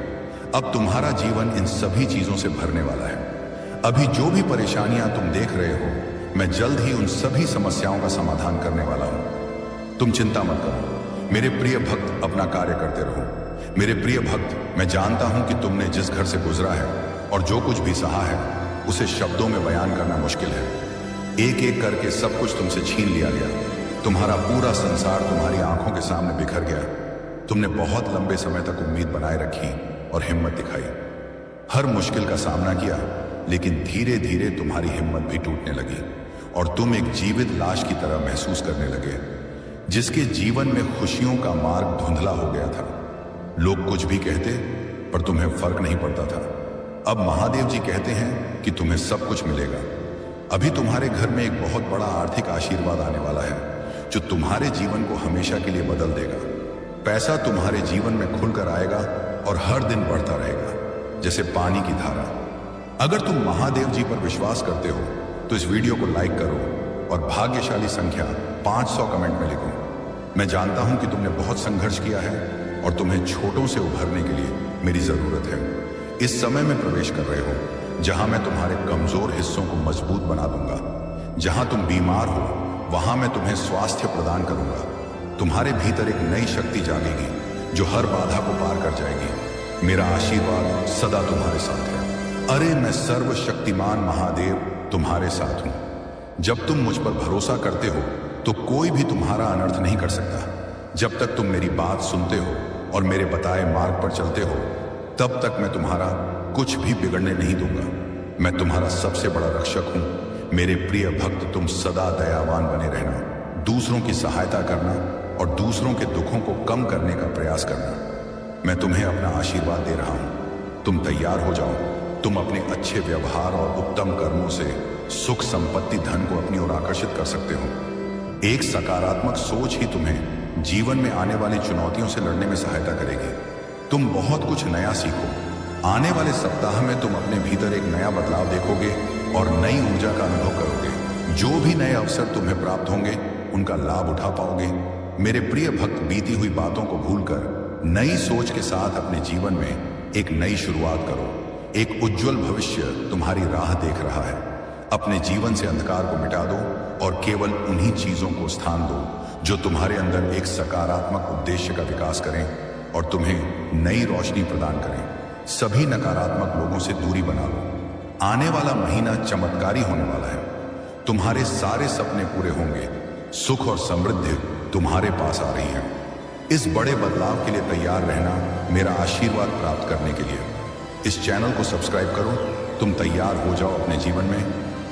अब तुम्हारा जीवन इन सभी चीजों से भरने वाला है। अभी जो भी परेशानियां तुम देख रहे हो, मैं जल्द ही उन सभी समस्याओं का समाधान करने वाला हूं। तुम चिंता मत करो। मेरे प्रिय भक्त, अपना कार्य करते रहो। मेरे प्रिय भक्त, मैं जानता हूं कि तुमने जिस घर से गुजरा है और जो कुछ भी सहा है उसे शब्दों में बयान करना मुश्किल है। एक एक करके सब कुछ तुमसे छीन लिया गया। तुम्हारा पूरा संसार तुम्हारी आंखों के सामने बिखर गया। तुमने बहुत लंबे समय तक उम्मीद बनाए रखी और हिम्मत दिखाई। हर मुश्किल का सामना किया, लेकिन धीरे धीरे तुम्हारी हिम्मत भी टूटने लगी और तुम एक जीवित लाश की तरह महसूस करने लगे, जिसके जीवन में खुशियों का मार्ग धुंधला हो गया था। लोग कुछ भी कहते पर तुम्हें फर्क नहीं पड़ता था। अब महादेव जी कहते हैं कि तुम्हें सब कुछ मिलेगा। अभी तुम्हारे घर में एक बहुत बड़ा आर्थिक आशीर्वाद आने वाला है जो तुम्हारे जीवन को हमेशा के लिए बदल देगा। पैसा तुम्हारे जीवन में खुलकर आएगा और हर दिन बढ़ता रहेगा जैसे पानी की धारा। अगर तुम महादेव जी पर विश्वास करते हो तो इस वीडियो को लाइक करो और भाग्यशाली संख्या 500 कमेंट में लिखो। मैं जानता हूं कि तुमने बहुत संघर्ष किया है और तुम्हें छोटों से उभरने के लिए मेरी जरूरत है। इस समय में प्रवेश कर रहे हो जहां मैं तुम्हारे कमजोर हिस्सों को मजबूत बना दूंगा। जहां तुम बीमार हो वहां मैं तुम्हें स्वास्थ्य प्रदान करूंगा। तुम्हारे भीतर एक नई शक्ति जागेगी जो हर बाधा को पार कर जाएगी। मेरा आशीर्वाद सदा तुम्हारे साथ है। अरे, मैं सर्वशक्तिमान महादेव तुम्हारे साथ हूं। जब तुम मुझ पर भरोसा करते हो तो कोई भी तुम्हारा अनर्थ नहीं कर सकता। जब तक तुम मेरी बात सुनते हो और मेरे बताए मार्ग पर चलते हो, तब तक मैं तुम्हारा कुछ भी बिगड़ने नहीं दूंगा। मैं तुम्हारा सबसे बड़ा रक्षक हूं। मेरे प्रिय भक्त, तुम सदा दयावान बने रहना, दूसरों की सहायता करना और दूसरों के दुखों को कम करने का प्रयास करना। मैं तुम्हें अपना आशीर्वाद दे रहा हूं। तुम तैयार हो जाओ। तुम अपने अच्छे व्यवहार और उत्तम कर्मों से सुख, संपत्ति, धन को अपनी ओर आकर्षित कर सकते हो। एक सकारात्मक सोच ही तुम्हें जीवन में आने वाली चुनौतियों से लड़ने में सहायता करेगी। तुम बहुत कुछ नया सीखो। आने वाले सप्ताह में तुम अपने भीतर एक नया बदलाव देखोगे और नई ऊर्जा का अनुभव करोगे। जो भी नए अवसर तुम्हें प्राप्त होंगे उनका लाभ उठा पाओगे। मेरे प्रिय भक्त, बीती हुई बातों को भूलकर नई सोच के साथ अपने जीवन में एक नई शुरुआत करो। एक उज्जवल भविष्य तुम्हारी राह देख रहा है। अपने जीवन से अंधकार को मिटा दो और केवल उन्हीं चीजों को स्थान दो जो तुम्हारे अंदर एक सकारात्मक उद्देश्य का विकास करें और तुम्हें नई रोशनी प्रदान करें। सभी नकारात्मक लोगों से दूरी बना लो। आने वाला महीना चमत्कारी होने वाला है। तुम्हारे सारे सपने पूरे होंगे। सुख और समृद्धि तुम्हारे पास आ रही है। इस बड़े बदलाव के लिए तैयार रहना, मेरा आशीर्वाद प्राप्त करने के लिए इस चैनल को सब्सक्राइब करो। तुम तैयार हो जाओ अपने जीवन में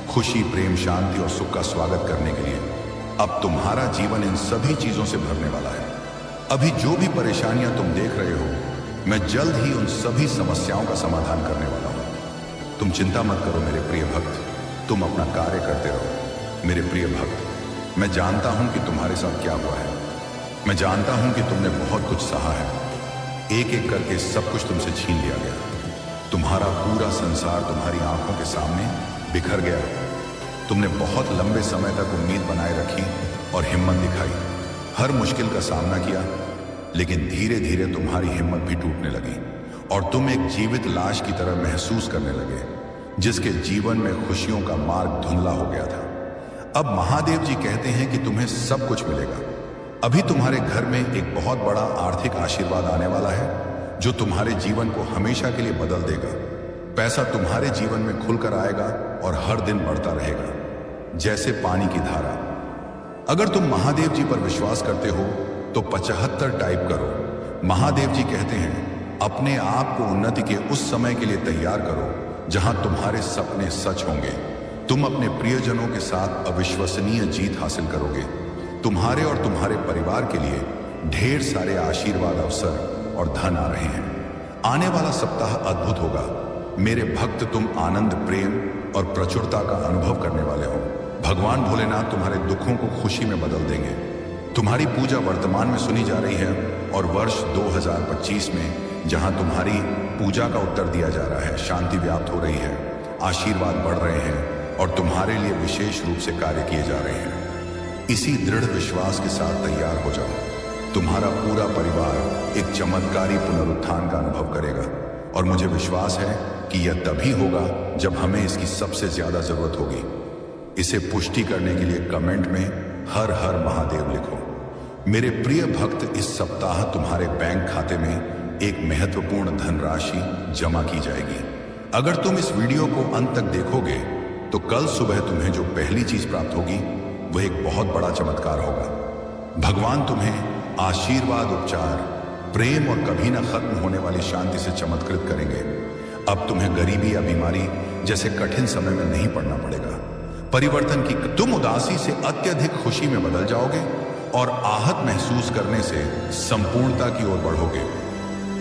खुशी, प्रेम, शांति और सुख का स्वागत करने के लिए। अब तुम्हारा जीवन इन सभी चीजों से भरने वाला है। अभी जो भी परेशानियां तुम देख रहे हो, मैं जल्द ही उन सभी समस्याओं का समाधान करने वाला हूं। तुम चिंता मत करो मेरे प्रिय भक्त, तुम अपना कार्य करते रहो। मेरे प्रिय भक्त, मैं जानता हूं कि तुम्हारे साथ क्या हुआ है। मैं जानता हूं कि तुमने बहुत कुछ सहा है। एक एक करके सब कुछ तुमसे छीन लिया गया। तुम्हारा पूरा संसार तुम्हारी आंखों के सामने बिखर गया। तुमने बहुत लंबे समय तक उम्मीद बनाए रखी और हिम्मत दिखाई। हर मुश्किल का सामना किया, लेकिन धीरे धीरे तुम्हारी हिम्मत भी टूटने लगी और तुम एक जीवित लाश की तरह महसूस करने लगे, जिसके जीवन में खुशियों का मार्ग धुंधला हो गया था। अब महादेव जी कहते हैं कि तुम्हें सब कुछ मिलेगा। अभी तुम्हारे घर में एक बहुत बड़ा आर्थिक आशीर्वाद आने वाला है जो तुम्हारे जीवन को हमेशा के लिए बदल देगा। पैसा तुम्हारे जीवन में खुलकर आएगा और हर दिन बढ़ता रहेगा, जैसे पानी की धारा। अगर तुम महादेव जी पर विश्वास करते हो तो 75 टाइप करो। महादेव जी कहते हैं, अपने आप को उन्नति के उस समय के लिए तैयार करो जहां तुम्हारे सपने सच होंगे। तुम अपने प्रियजनों के साथ अविश्वसनीय जीत हासिल करोगे। तुम्हारे और तुम्हारे परिवार के लिए ढेर सारे आशीर्वाद, अवसर और धन आ रहे हैं। आने वाला सप्ताह अद्भुत होगा मेरे भक्त। तुम आनंद, प्रेम और प्रचुरता का अनुभव करने वाले हो। भगवान भोलेनाथ तुम्हारे दुखों को खुशी में बदल देंगे। तुम्हारी पूजा वर्तमान में सुनी जा रही है और वर्ष 2025 में जहां तुम्हारी पूजा का उत्तर दिया जा रहा है, शांति व्याप्त हो रही है, आशीर्वाद बढ़ रहे हैं और तुम्हारे लिए विशेष रूप से कार्य किए जा रहे हैं। इसी दृढ़ विश्वास के साथ तैयार हो जाओ। तुम्हारा पूरा परिवार एक चमत्कारी पुनरुत्थान का अनुभव करेगा और मुझे विश्वास है कि यह तभी होगा जब हमें इसकी सबसे ज्यादा जरूरत होगी। इसे पुष्टि करने के लिए कमेंट में हर हर महादेव लिखो। मेरे प्रिय भक्त, इस सप्ताह तुम्हारे बैंक खाते में एक महत्वपूर्ण धनराशि जमा की जाएगी। अगर तुम इस वीडियो को अंत तक देखोगे तो कल सुबह तुम्हें जो पहली चीज प्राप्त होगी वह एक बहुत बड़ा चमत्कार होगा। भगवान तुम्हें आशीर्वाद, उपचार, प्रेम और कभी न खत्म होने वाली शांति से चमत्कृत करेंगे। अब तुम्हें गरीबी या बीमारी जैसे कठिन समय में नहीं पड़ना पड़ेगा। परिवर्तन की तुम उदासी से अत्यधिक खुशी में बदल जाओगे और आहत महसूस करने से संपूर्णता की ओर बढ़ोगे।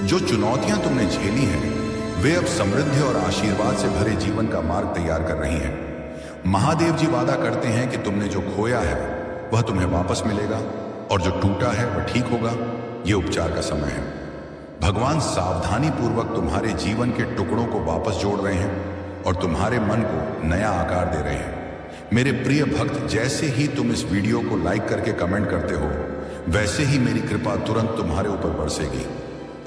जो चुनौतियां तुमने झेली हैं वे अब समृद्धि और आशीर्वाद से भरे जीवन का मार्ग तैयार कर रही हैं। महादेव जी वादा करते हैं कि तुमने जो खोया है वह तुम्हें वापस मिलेगा और जो टूटा है वह ठीक होगा। यह उपचार का समय है। भगवान सावधानी पूर्वक तुम्हारे जीवन के टुकड़ों को वापस जोड़ रहे हैं और तुम्हारे मन को नया आकार दे रहे हैं। मेरे प्रिय भक्त, जैसे ही तुम इस वीडियो को लाइक करके कमेंट करते हो, वैसे ही मेरी कृपा तुरंत तुम्हारे ऊपर बरसेगी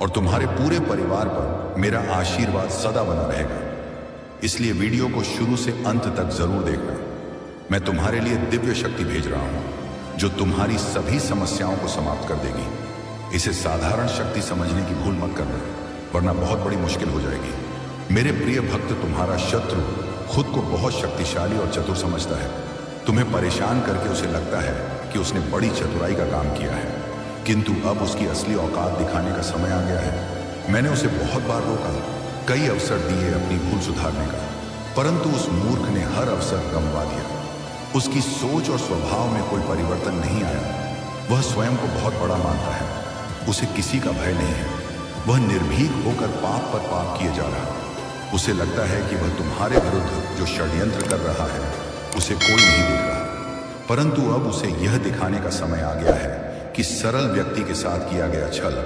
और तुम्हारे पूरे परिवार पर मेरा आशीर्वाद सदा बना रहेगा। इसलिए वीडियो को शुरू से अंत तक जरूर देखना। मैं तुम्हारे लिए दिव्य शक्ति भेज रहा हूं जो तुम्हारी सभी समस्याओं को समाप्त कर देगी। इसे साधारण शक्ति समझने की भूल मत करना, वरना बहुत बड़ी मुश्किल हो जाएगी। मेरे प्रिय भक्त, तुम्हारा शत्रु खुद को बहुत शक्तिशाली और चतुर समझता है। तुम्हें परेशान करके उसे लगता है कि उसने बड़ी चतुराई का काम किया है, किंतु अब उसकी असली औकात दिखाने का समय आ गया है। मैंने उसे बहुत बार रोका, कई अवसर दिए अपनी भूल सुधारने का, परंतु उस मूर्ख ने हर अवसर गंवा दिया। उसकी सोच और स्वभाव में कोई परिवर्तन नहीं आया। वह स्वयं को बहुत बड़ा मानता है, उसे किसी का भय नहीं है। वह निर्भीक होकर पाप पर पाप किए जा रहा है। उसे लगता है कि वह तुम्हारे विरुद्ध जो षड्यंत्र कर रहा है उसे कोई नहीं देख रहा, परंतु अब उसे यह दिखाने का समय आ गया है कि सरल व्यक्ति के साथ किया गया छल